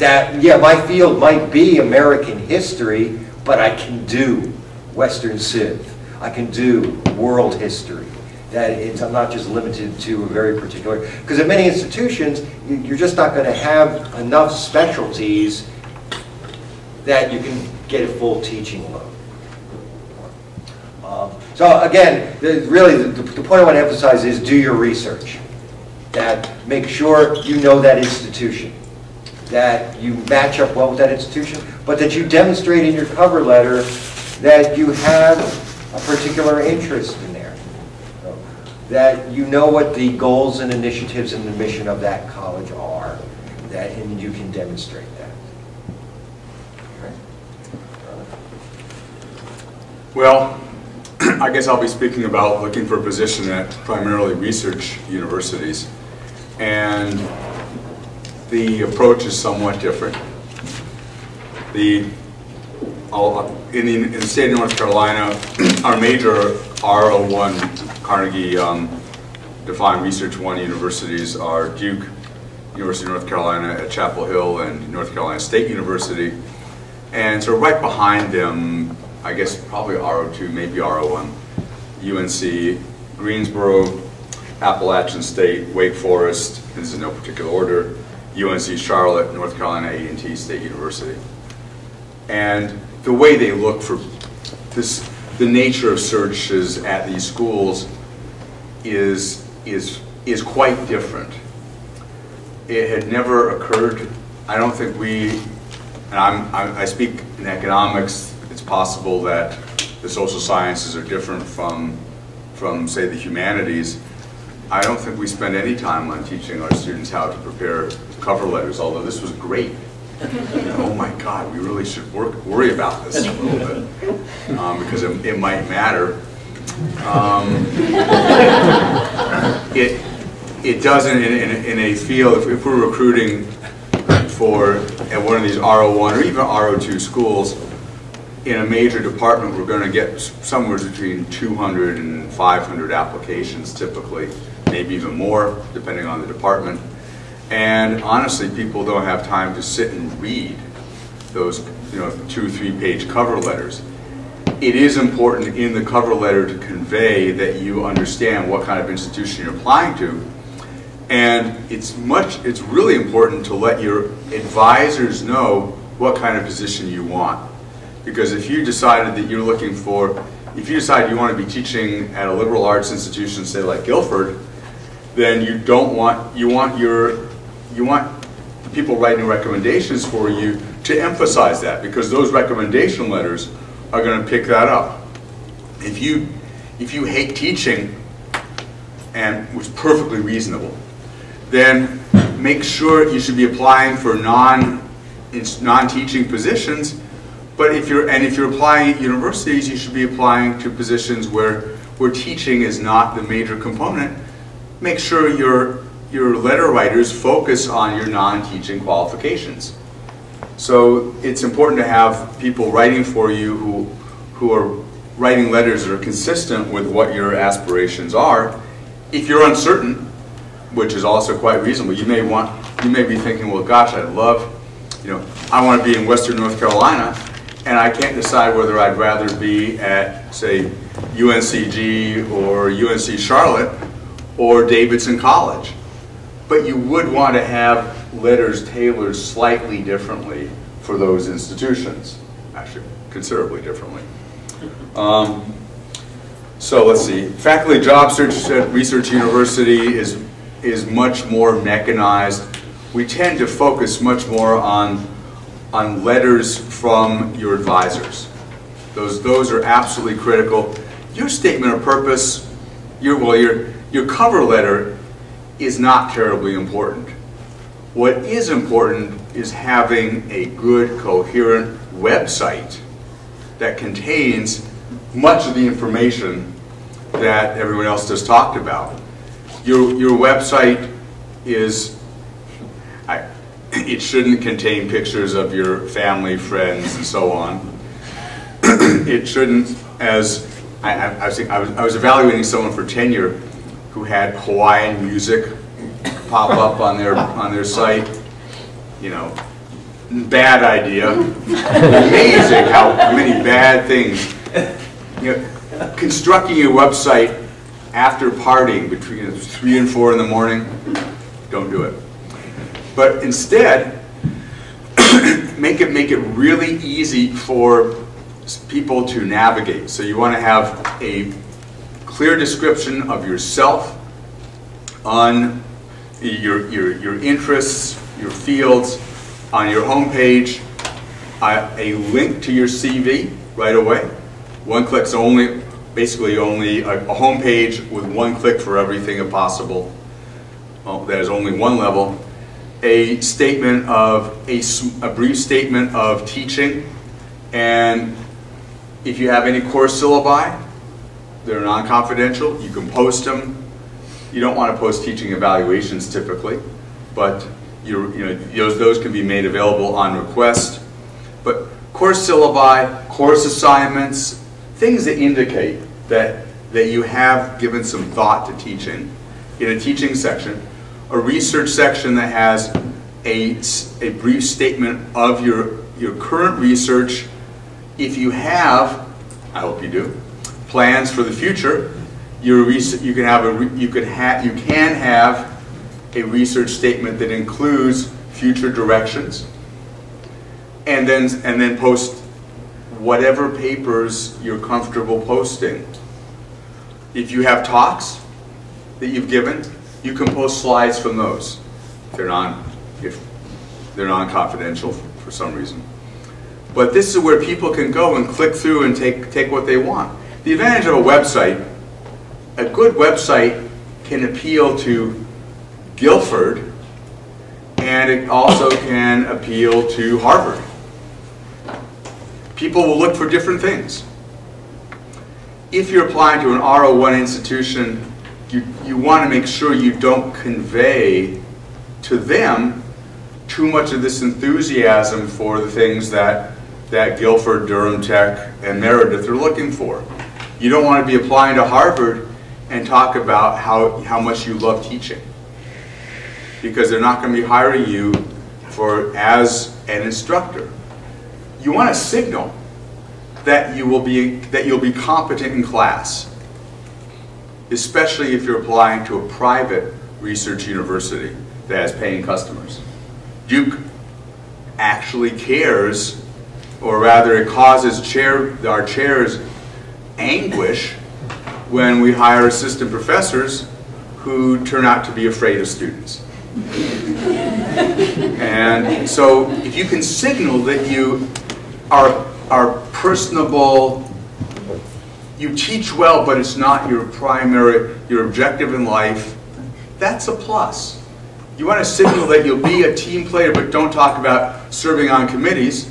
Yeah, my field might be American history, but I can do Western Civ. I can do world history. I'm not just limited to a very particular, because at many institutions, you're just not going to have enough specialties that you can get a full teaching load. So again, really the point I want to emphasize is do your research. That make sure you know that institution, that you match up well with that institution, but that you demonstrate in your cover letter that you have a particular interest in there. That you know what the goals and initiatives and the mission of that college are, and you can demonstrate that. Well, I guess I'll be speaking about looking for a position at primarily research universities. And the approach is somewhat different. In the state of North Carolina, our major R01 Carnegie defined Research 1 universities are Duke, University of North Carolina at Chapel Hill, and North Carolina State University. And so right behind them, I guess probably R02, maybe R01, UNC, Greensboro, Appalachian State, Wake Forest, this is in no particular order, UNC Charlotte, North Carolina A&T State University. And the way they look for this, the nature of searches at these schools is quite different. It had never occurred, I don't think and I speak in economics, it's possible that the social sciences are different from from, say, the humanities, I don't think we spend any time on teaching our students how to prepare cover letters, although this was great. Oh my God, we really should worry about this a little bit, because it might matter. It doesn't in a field, if we're recruiting at one of these R01 or even R02 schools, in a major department, we're going to get somewhere between 200 and 500 applications typically, maybe even more, depending on the department. And honestly, people don't have time to sit and read those 2 or 3 page cover letters. It is important in the cover letter to convey that you understand what kind of institution you're applying to. And it's really important to let your advisors know what kind of position you want. Because if you decided that you're looking for, if you decide you want to be teaching at a liberal arts institution, say like Guilford, then you want the people writing recommendations for you to emphasize that, because those recommendation letters are going to pick that up. If you hate teaching, and which is perfectly reasonable, then make sure you should be applying for non-teaching positions. But if you're applying at universities, you should be applying to positions where teaching is not the major component. Make sure your letter writers focus on your non-teaching qualifications. So it's important to have people writing for you who are writing letters that are consistent with what your aspirations are. If you're uncertain, which is also quite reasonable, you may be thinking, well, gosh, I want to be in Western North Carolina, and I can't decide whether I'd rather be at, say, UNCG or UNC Charlotte or Davidson College. But you would want to have letters tailored slightly differently for those institutions, actually considerably differently. So let's see, faculty job search at Research University is much more mechanized. We tend to focus much more on letters from your advisors. Those are absolutely critical. Your statement of purpose, your cover letter is not terribly important. What is important is having a good, coherent website that contains much of the information that everyone else just talked about. Your website it shouldn't contain pictures of your family, friends, and so on. It shouldn't, as I was evaluating someone for tenure who had Hawaiian music pop up on their site. Bad idea. Amazing how many bad things. Constructing your website after partying between 3 and 4 in the morning, don't do it. But instead, make it really easy for people to navigate. So you want to have a clear description of yourself, on your interests, your fields, on your home page, a link to your CV right away. One click's basically only a home page with one click for everything possible. That is only one level. A brief statement of teaching, and if you have any course syllabi, they're non-confidential, you can post them. You don't want to post teaching evaluations typically, but those can be made available on request. But course syllabi, course assignments, things that indicate that you have given some thought to teaching. In a teaching section, a research section that has a brief statement of your current research. If you have, I hope you do, plans for the future, you can have a research statement that includes future directions, and then post whatever papers you're comfortable posting. If you have talks that you've given, you can post slides from those if they're non-confidential for some reason. But this is where people can go and click through and take what they want. The advantage of a website, a good website can appeal to Guilford, and it also can appeal to Harvard. People will look for different things. If you're applying to an R01 institution, you want to make sure you don't convey to them too much of this enthusiasm for the things that Guilford, Durham Tech, and Meredith are looking for. You don't want to be applying to Harvard and talk about how much you love teaching, because they're not going to be hiring you as an instructor. You want to signal that you'll be competent in class, especially if you're applying to a private research university that has paying customers. Duke actually cares, or rather it causes our chairs anguish when we hire assistant professors who turn out to be afraid of students. And so if you can signal that you are personable, you teach well, but it's not your objective in life, that's a plus. You want to signal that you'll be a team player, but don't talk about serving on committees,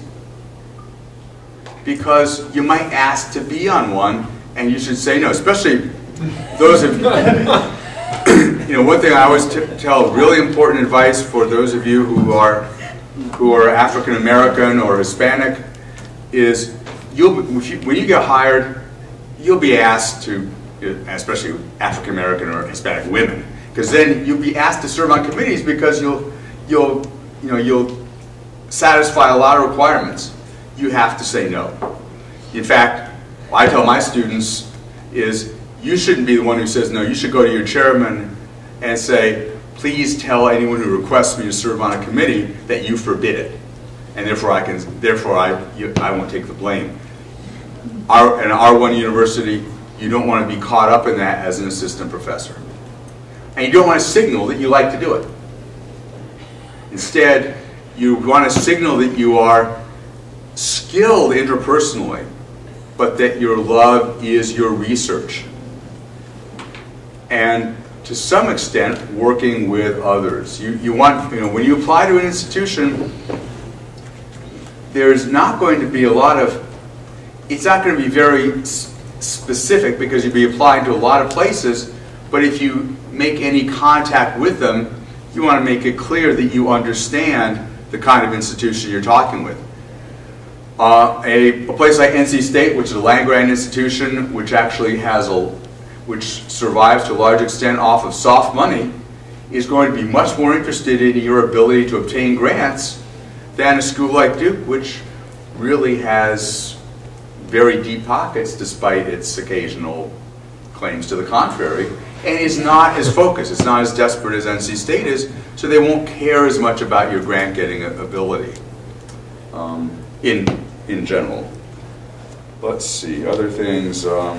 because you might ask to be on one, and you should say no, especially those of one thing I always tell, really important advice for those of you who are African American or Hispanic, is when you get hired, you'll be asked to, especially African American or Hispanic women, because then you'll be asked to serve on committees because you'll satisfy a lot of requirements. You have to say no. In fact, I tell my students is you shouldn't be the one who says no. You should go to your chairman and say, please tell anyone who requests me to serve on a committee that you forbid it, and therefore I won't take the blame. An R1 university, you don't want to be caught up in that as an assistant professor, and you don't want to signal that you like to do it. Instead, you want to signal that you are skilled interpersonally, but that your love is your research, and to some extent working with others. You want, when you apply to an institution, there's not going to be a lot of, it's not going to be very specific because you'll be applying to a lot of places, but if you make any contact with them, you want to make it clear that you understand the kind of institution you're talking with. A place like NC State, which is a land-grant institution, which actually which survives to a large extent off of soft money, is going to be much more interested in your ability to obtain grants than a school like Duke, which really has very deep pockets despite its occasional claims to the contrary, and is not as focused, it's not as desperate as NC State is, so they won't care as much about your grant-getting ability in general. Let's see, other things, the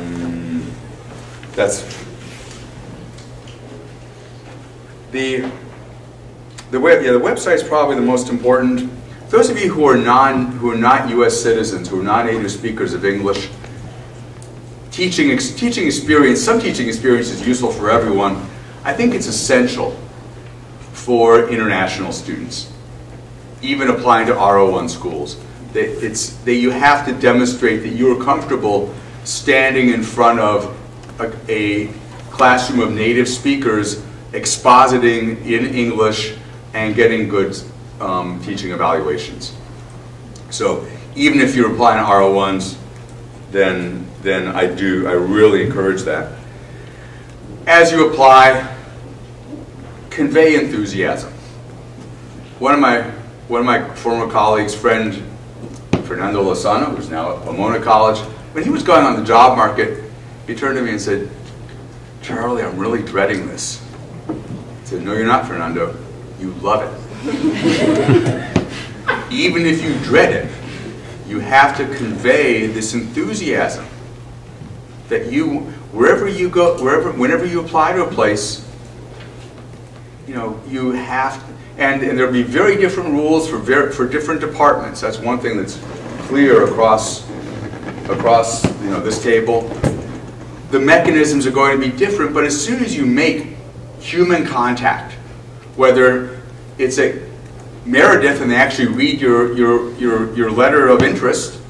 website is probably the most important. Those of you who are not U.S. citizens, who are not native speakers of English, teaching experience, some teaching experience is useful for everyone. I think it's essential for international students, even applying to R01 schools. That you have to demonstrate that you are comfortable standing in front of a classroom of native speakers, expositing in English and getting good teaching evaluations. So even if you're applying to R01s, then I really encourage that. As you apply, convey enthusiasm. One of my former colleagues, friend Fernando Lozano, who's now at Pomona College, when he was going on the job market, he turned to me and said, "Charlie, I'm really dreading this." I said, "No, you're not, Fernando. You love it." Even if you dread it, you have to convey this enthusiasm that wherever you go, whenever you apply to a place, you have to, and there'll be very different rules for different departments. That's one thing that's clear across this table. the mechanisms are going to be different, but as soon as you make human contact, whether it's at Meredith and they actually read your letter of interest,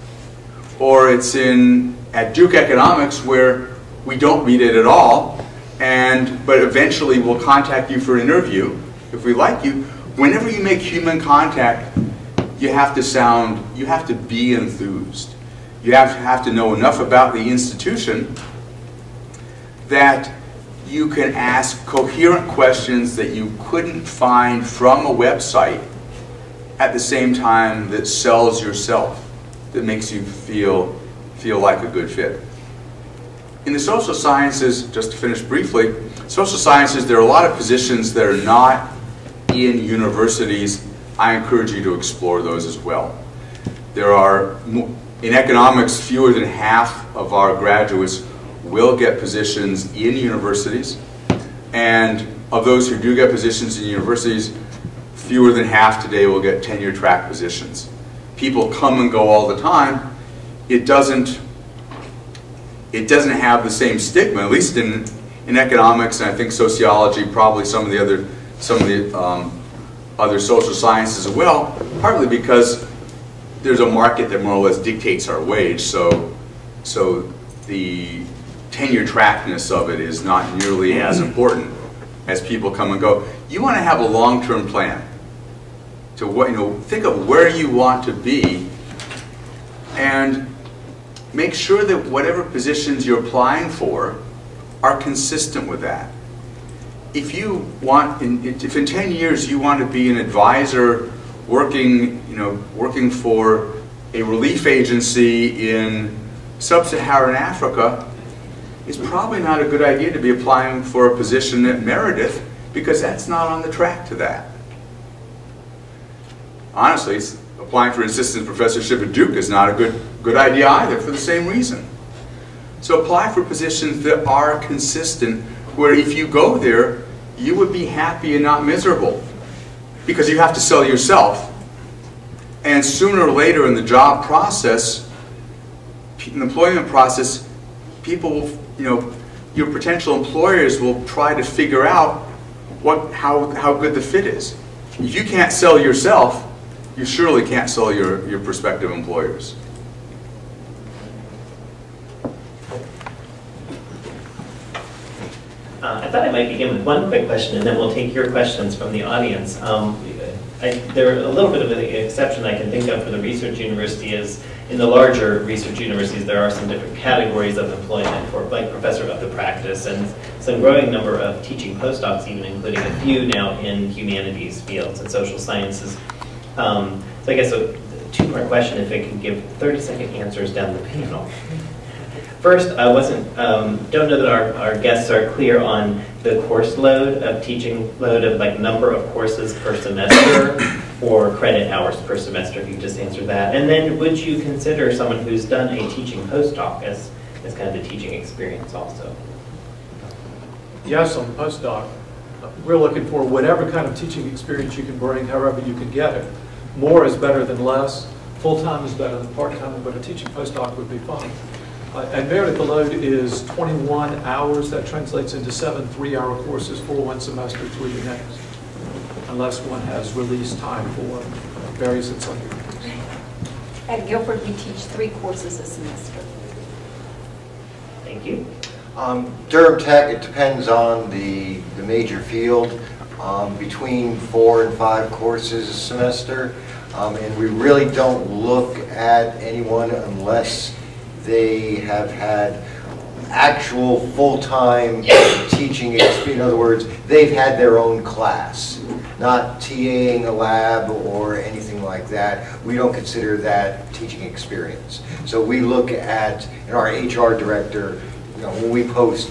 or it's at Duke Economics where we don't read it at all, but eventually we'll contact you for an interview if we like you. Whenever you make human contact, you have to be enthused. You have to know enough about the institution that you can ask coherent questions that you couldn't find from a website at the same time that sells yourself, that makes you feel like a good fit. In the social sciences, just to finish briefly, social sciences, there are a lot of positions that are not in universities. I encourage you to explore those as well. There are, in economics, fewer than half of our graduates will get positions in universities, and of those who do get positions in universities, fewer than half today will get tenure track positions. People come and go all the time. It doesn't have the same stigma, at least in economics, and I think sociology, probably some of the other social sciences as well, partly because there's a market that more or less dictates our wage, so the tenure trackness of it is not nearly as important as people come and go. You want to have a long-term plan to think of where you want to be, and make sure that whatever positions you're applying for are consistent with that. If you want, if in 10 years you want to be an advisor working for a relief agency in sub-Saharan Africa, it's probably not a good idea to be applying for a position at Meredith, because that's not on the track to that. Honestly, applying for an assistant professorship at Duke is not a good idea either, for the same reason. So apply for positions that are consistent, where if you go there, you would be happy and not miserable, because you have to sell yourself. And sooner or later in the job process, in the employment process, people will, your potential employers will try to figure out how good the fit is. If you can't sell yourself, you surely can't sell your prospective employers. I thought I might begin with one quick question, and then we'll take your questions from the audience. There are a little bit of an exception I can think of for the research university is, in the larger research universities, there are some different categories of employment for, like, professor of the practice, and some growing number of teaching postdocs, even including a few now in humanities fields and social sciences. So I guess a two-part question, if I can give 30-second answers down the panel. First, don't know that our guests are clear on the course load of teaching load of like number of courses per semester or credit hours per semester, if you just answer that. And then would you consider someone who's done a teaching postdoc as kind of the teaching experience also? Yes, on the postdoc. We're looking for whatever kind of teaching experience you can bring, however you can get it. More is better than less. Full-time is better than part-time, but a teaching postdoc would be fine. At Meredith, the load is 21 hours. That translates into 7 3-hour courses for one semester, 3 the next, unless one has release time for various and sundry things. At Guilford, we teach 3 courses a semester. Thank you. Durham Tech, it depends on the major field, between 4 and 5 courses a semester, and we really don't look at anyone unless they have had actual full-time teaching experience. In other words, they've had their own class, not TAing a lab or anything like that. We don't consider that teaching experience. So we look at, in our HR director, when we post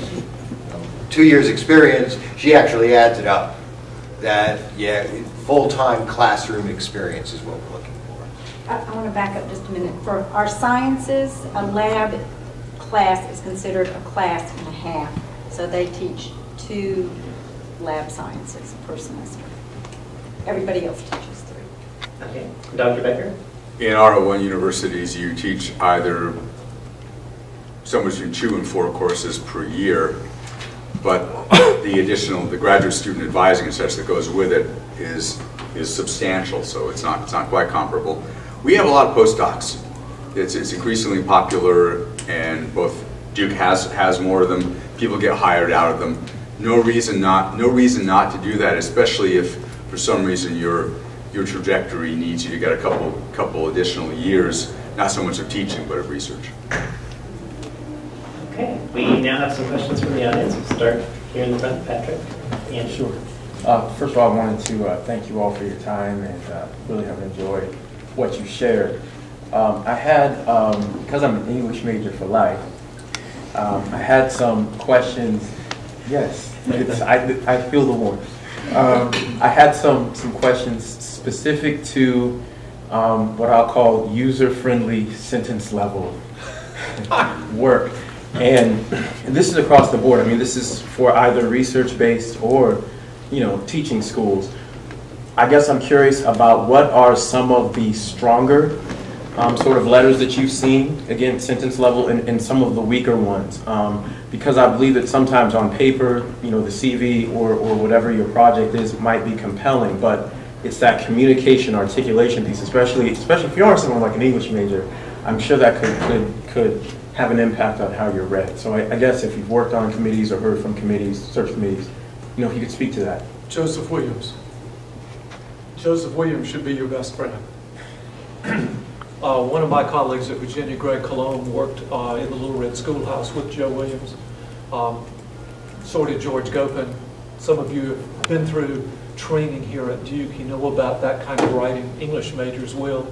2 years experience, she actually adds it up. That, yeah, full-time classroom experience is what we're looking for. I want to back up just a minute. For our sciences, a lab class is considered a class and a half. So they teach 2 lab sciences per semester. Everybody else teaches 3. Okay. Dr. Becker? In R01 universities, you teach either somewhere between 2 and 4 courses per year, but the graduate student advising and such that goes with it is substantial, so it's not quite comparable. We have a lot of postdocs. It's increasingly popular, and both Duke has more of them. People get hired out of them. No reason not to do that, especially if for some reason your trajectory needs you to get a couple additional years, not so much of teaching but of research. Okay, we now have some questions from the audience. We'll start here in the front, Patrick. Yeah, sure. First of all, I wanted to thank you all for your time, and really have enjoyed what you shared. I had, because I'm an English major for life, I had some questions. Yes, I feel the warmth. I had some questions specific to what I'll call user-friendly sentence level work. And this is across the board. I mean, this is for either research-based or, teaching schools. I guess I'm curious about what are some of the stronger sort of letters that you've seen, again, sentence level, and some of the weaker ones. Because I believe that sometimes on paper, the CV or whatever your project is might be compelling, but it's that communication, articulation piece, especially if you are someone like an English major, I'm sure that could have an impact on how you're read. So I guess if you've worked on committees or heard from committees, search committees, if you could speak to that. Joseph Williams. Joseph Williams should be your best friend. One of my colleagues at Virginia, Greg Cologne, worked in the Little Red Schoolhouse with Joe Williams. So did George Gopin. Some of you have been through training here at Duke. You know about that kind of writing. English majors will.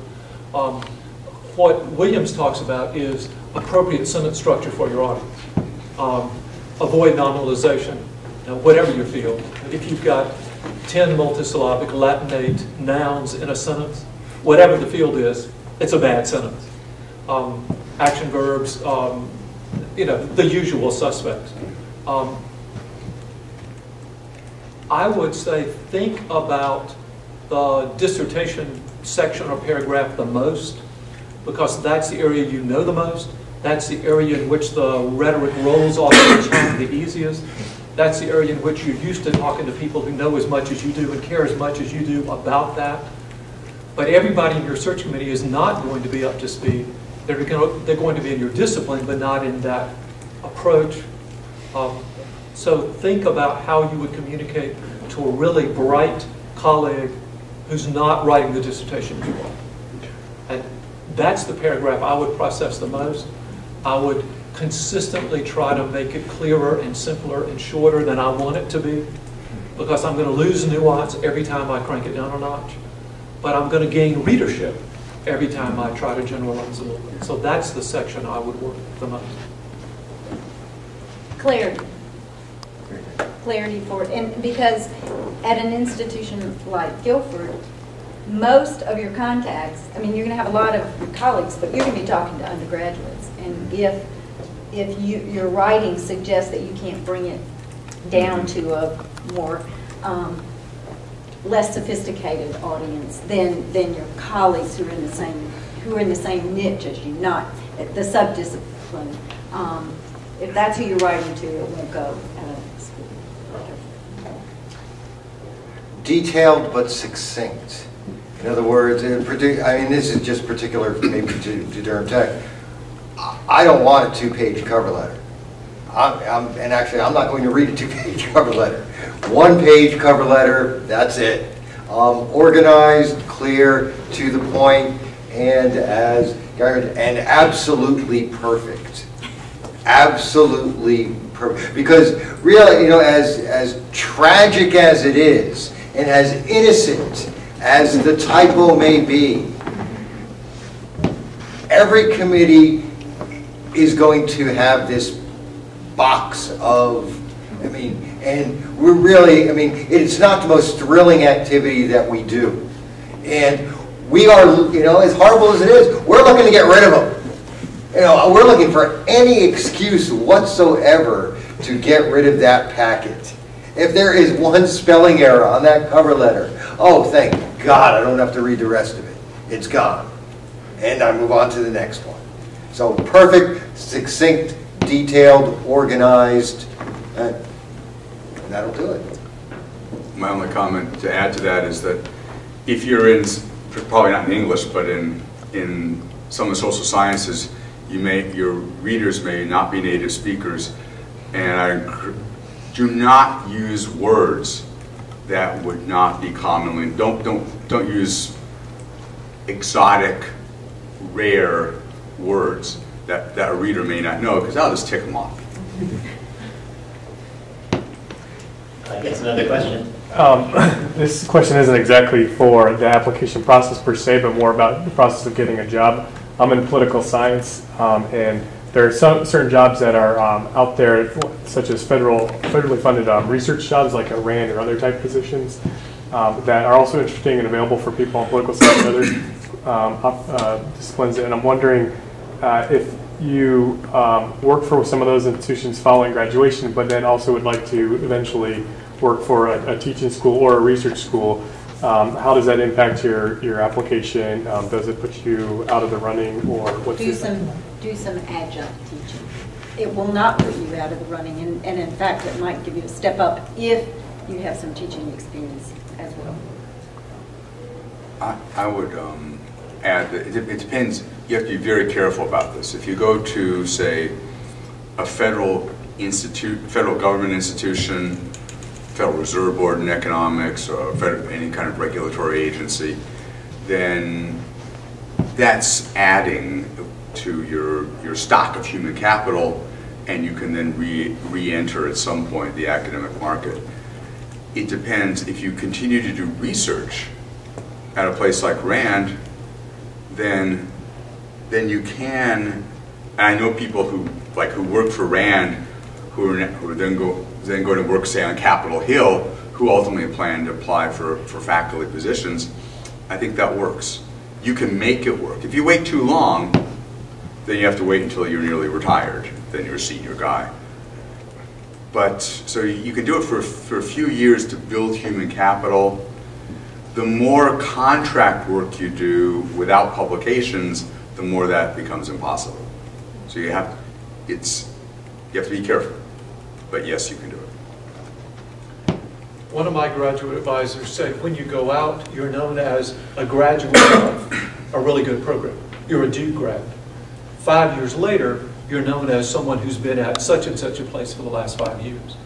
What Williams talks about is appropriate sentence structure for your audience. Avoid nominalization, whatever your field. If you've got 10 multisyllabic Latinate nouns in a sentence, whatever the field is, it's a bad sentence. Action verbs, the usual suspects. I would say think about the dissertation section or paragraph the most, because that's the area you know the most. That's the area in which the rhetoric rolls off the tongue the easiest. That's the area in which you're used to talking to people who know as much as you do and care as much as you do about that. But everybody in your search committee is not going to be up to speed. They're going to be in your discipline, but not in that approach. So think about how you would communicate to a really bright colleague who's not writing the dissertation you are. And that's the paragraph I would process the most. I would consistently try to make it clearer and simpler and shorter than I want it to be, because I'm going to lose nuance every time I crank it down a notch. But I'm going to gain readership every time I try to generalize a little bit. So that's the section I would work the most. Clarity. Clarity for it. And because at an institution like Guilford, most of your contacts, I mean, you're going to have a lot of your colleagues, but you're going to be talking to undergraduates. And if your writing suggests that you can't bring it down to a more less sophisticated audience than your colleagues who are in the same niche as you, not the subdiscipline. If that's who you're writing to, it won't go out of school. Detailed but succinct. In other words, this is just particular maybe to Durham Tech. I don't want a 2-page cover letter. And actually, I'm not going to read a 2-page cover letter. 1-page cover letter, that's it. Organized, clear, to the point, and and absolutely perfect. Absolutely perfect. Because really, as tragic as it is, and as innocent as the typo may be, every committee is going to have this box of, and we're really, it's not the most thrilling activity that we do. And we are, as horrible as it is, we're looking to get rid of them. We're looking for any excuse whatsoever to get rid of that packet. If there is one spelling error on that cover letter, oh, thank God I don't have to read the rest of it. It's gone. And I move on to the next one. So perfect, succinct, detailed, organized, and that'll do it. My only comment to add to that is that if you're in, probably not in English, but in some of the social sciences, your readers may not be native speakers, and do not use words that would not be commonly, don't use exotic, rare words that a reader may not know, because that'll just tick them off. I guess another question. This question isn't exactly for the application process per se, but more about the process of getting a job. I'm in political science, and there are certain jobs that are out there, such as federally funded research jobs, like a RAND or other type positions, that are also interesting and available for people in political science and other disciplines. And I'm wondering if you work for some of those institutions following graduation, but then also would like to eventually work for a teaching school or a research school. How does that impact your application? Does it put you out of the running, or what's do some adjunct teaching? It will not put you out of the running, and in fact, it might give you a step up if you have some teaching experience as well. I would add that it depends. You have to be very careful about this. If you go to, say, a federal government institution, Federal Reserve Board in economics, or any kind of regulatory agency, then that's adding to your stock of human capital, and you can then re-enter at some point the academic market. It depends. If you continue to do research at a place like RAND, then you can. And I know people who work for RAND who are then going to work, say, on Capitol Hill, who ultimately plan to apply for faculty positions. I think that works. You can make it work. If you wait too long, then you have to wait until you're nearly retired. Then you're a senior guy. But so you can do it for a few years to build human capital. The more contract work you do without publications, the more that becomes impossible. So you have to be careful. But yes, you can do it. One of my graduate advisors said, when you go out, you're known as a graduate of a really good program. You're a Duke grad. 5 years later, you're known as someone who's been at such and such a place for the last 5 years.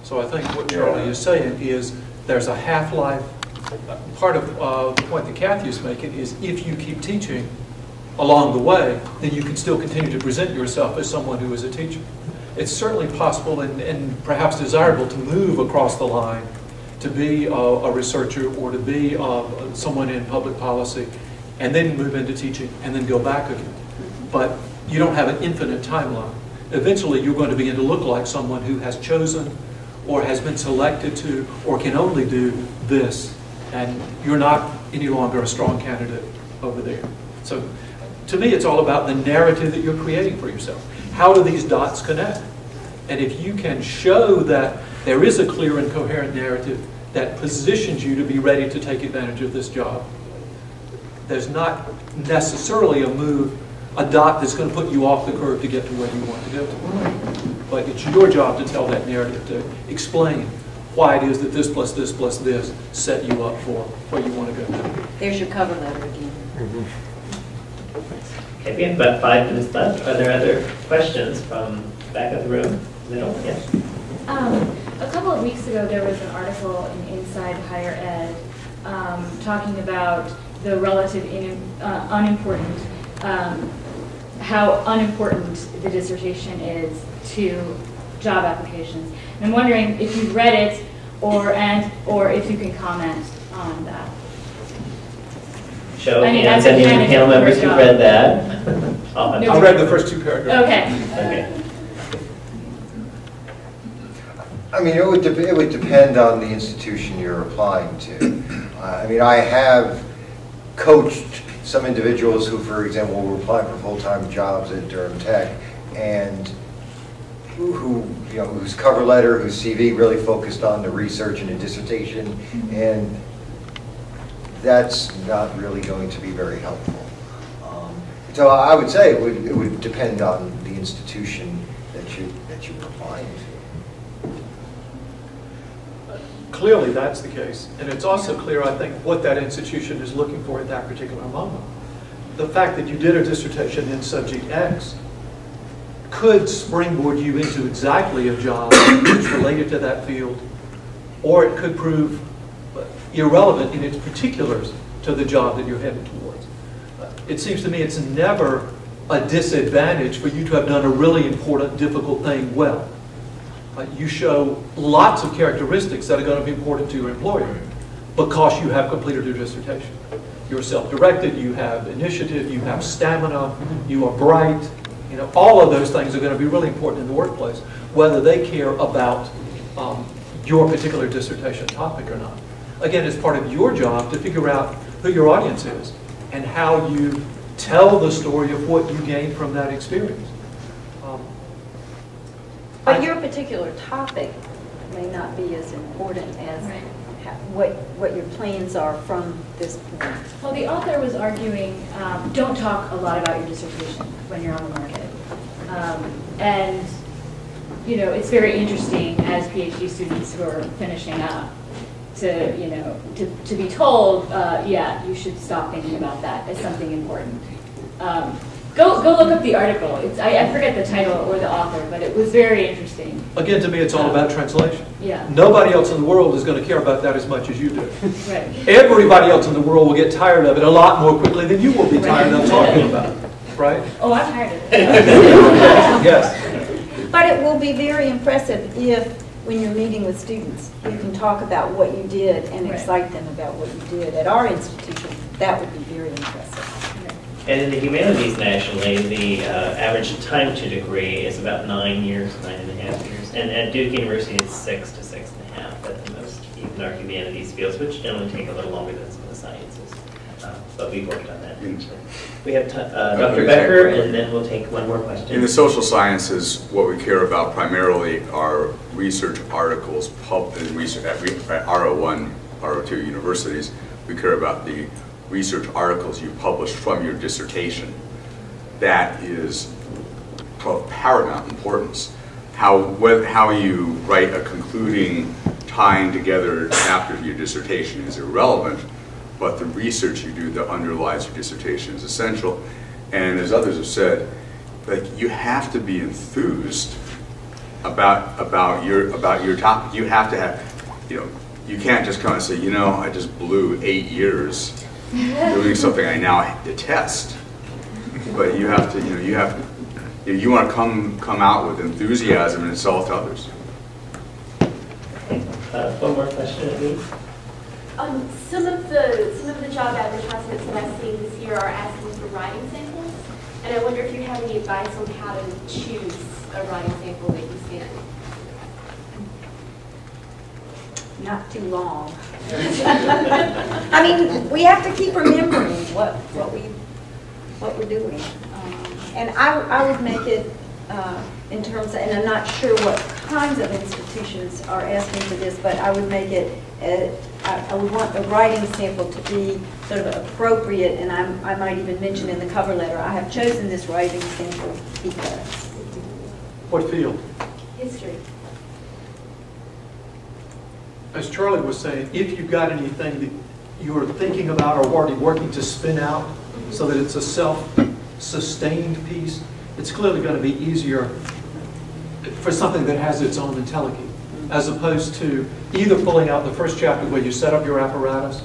So I think what Charlie is saying is there's a half-life. Part of the point that Kathy is making is if you keep teaching along the way, then you can still continue to present yourself as someone who is a teacher. It's certainly possible and perhaps desirable to move across the line to be a researcher or to be someone in public policy and then move into teaching and then go back again. But you don't have an infinite timeline. Eventually you're going to begin to look like someone who has chosen or has been selected to or can only do this, and you're not any longer a strong candidate over there. So to me it's all about the narrative that you're creating for yourself. How do these dots connect? And if you can show that there is a clear and coherent narrative that positions you to be ready to take advantage of this job, there's not necessarily a dot that's going to put you off the curve to get to where you want to go to. But it's your job to tell that narrative, to explain why it is that this plus this plus this set you up for where you want to go to. There's your cover letter again. Okay, we have about 5 minutes left. Are there other questions from back of the room? Middle? Yes. A couple of weeks ago, there was an article in Inside Higher Ed talking about the relative unimportant, how unimportant the dissertation is to job applications. And I'm wondering if you've read it, or if you can comment on that. Show of hands, any panel members who read that? I read the first 2 paragraphs. Okay. I mean, it would depend on the institution you're applying to. I mean, I have coached some individuals who, for example, were applying for full-time jobs at Durham Tech, and whose cover letter, whose CV really focused on the research and the dissertation, and that's not really going to be very helpful. So I would say it would depend on the institution that that you were applying to. Clearly, that's the case. And it's also clear, I think, what that institution is looking for at that particular moment. The fact that you did a dissertation in subject X could springboard you into exactly a job that's related to that field, or it could prove irrelevant in its particulars to the job that you're headed towards. It seems to me it's never a disadvantage for you to have done a really important, difficult thing well. You show lots of characteristics that are going to be important to your employer because you have completed your dissertation. You're self-directed, you have initiative, you have stamina, you are bright. You know, all of those things are going to be really important in the workplace, whether they care about your particular dissertation topic or not. Again, it's part of your job to figure out who your audience is and how you tell the story of what you gained from that experience. But your particular topic may not be as important as what your plans are from this point. Well, the author was arguing, don't talk a lot about your dissertation when you're on the market. And, you know, it's very interesting as PhD students who are finishing up to, you know, to be told, yeah, you should stop thinking about that as something important. Go look up the article. I forget the title or the author, but it was very interesting. Again, to me, it's all about translation. Yeah. Nobody else in the world is going to care about that as much as you do. Right. Everybody else in the world will get tired of it a lot more quickly than you will be tired of talking about it, right? Oh, I'm tired of it. Yes. But it will be very impressive if, when you're meeting with students, you can talk about what you did and excite them about what you did. At our institution, that would be very impressive. And in the humanities nationally, the average time to degree is about 9 years, 9.5 years. And at Duke University, it's 6 to 6.5 at the most, even our humanities fields, which generally take a little longer than some of the sciences. But we've worked on that. We have Dr. Becker, and then we'll take one more question. In the social sciences, what we care about primarily are research articles at R01, R02 universities. We care about the research articles you published from your dissertation. That is of paramount importance. How you write a concluding, tying together chapter of your dissertation is irrelevant, but the research you do that underlies your dissertation is essential. And as others have said, like, you have to be enthused about your topic. You have to have, you know, you can't just come and say, you know, I just blew 8 years doing something I now detest. But you have to, you want to come out with enthusiasm and sell it to others. Okay. One more question, please. Some of the job advertisements that I've seen this year are asking for writing samples, and I wonder if you have any advice on how to choose a writing sample that you send. Not too long. I mean, we have to keep remembering what we're doing. And I would make it in terms of, and I'm not sure what kinds of institutions are asking for this, but I would make it, I would want the writing sample to be sort of appropriate, and I might even mention in the cover letter, I have chosen this writing sample because. What field? History. As Charlie was saying, if you've got anything that you're thinking about or already working to spin out so that it's a self-sustained piece, it's clearly going to be easier for something that has its own entelechy, as opposed to either pulling out the first chapter where you set up your apparatus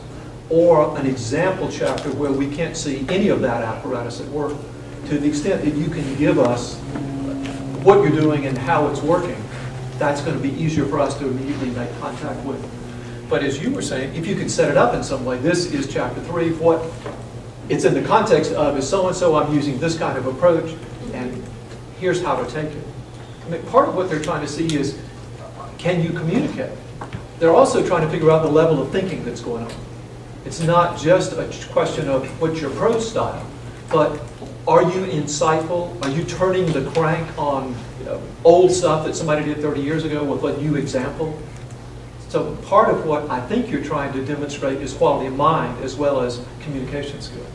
or an example chapter where we can't see any of that apparatus at work. To the extent that you can give us what you're doing and how it's working, that's going to be easier for us to immediately make contact with. But as you were saying, if you can set it up in some way, this is chapter 3, what it's in the context of is so-and-so, I'm using this kind of approach, and here's how to take it. I mean, part of what they're trying to see is, can you communicate? They're also trying to figure out the level of thinking that's going on. It's not just a question of what's your prose style, but are you insightful? Are you turning the crank on old stuff that somebody did 30 years ago with a new example? So part of what I think you're trying to demonstrate is quality of mind as well as communication skill.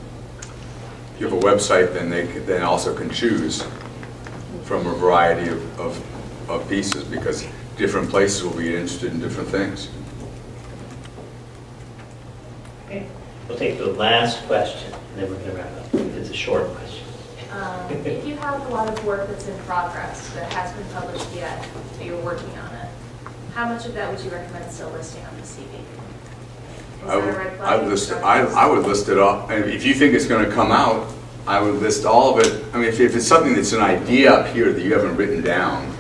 If you have a website, then they also can choose from a variety of of pieces, because different places will be interested in different things. Okay. We'll take the last question, and then we're going to wrap up. It's a short question. If you have a lot of work that's in progress that hasn't been published yet, but you're working on it, how much of that would you recommend still listing on the CV? I would list it all. And if you think it's going to come out, I would list all of it. I mean, if it's something that's an idea up here that you haven't written down,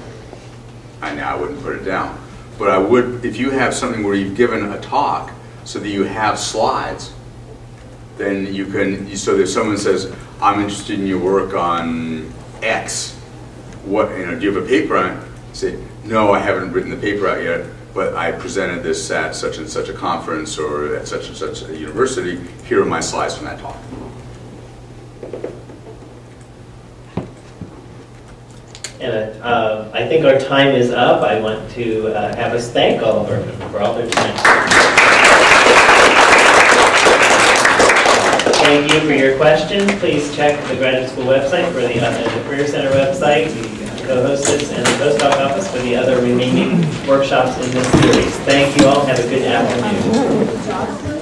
I wouldn't put it down. But I would, if you have something where you've given a talk so that you have slides, then you can, so that if someone says, I'm interested in your work on X, what, do you have a paper on it? Say, no, I haven't written the paper out yet, but I presented this at such and such a conference or at such and such a university. Here are my slides from that talk. And I think our time is up. I want to have us thank all of our people for all their time. Thank you for your questions. Please check the Graduate School website for the Career Center website, the co-hostess, and the postdoc office for the other remaining workshops in this series. Thank you all. Have a good afternoon.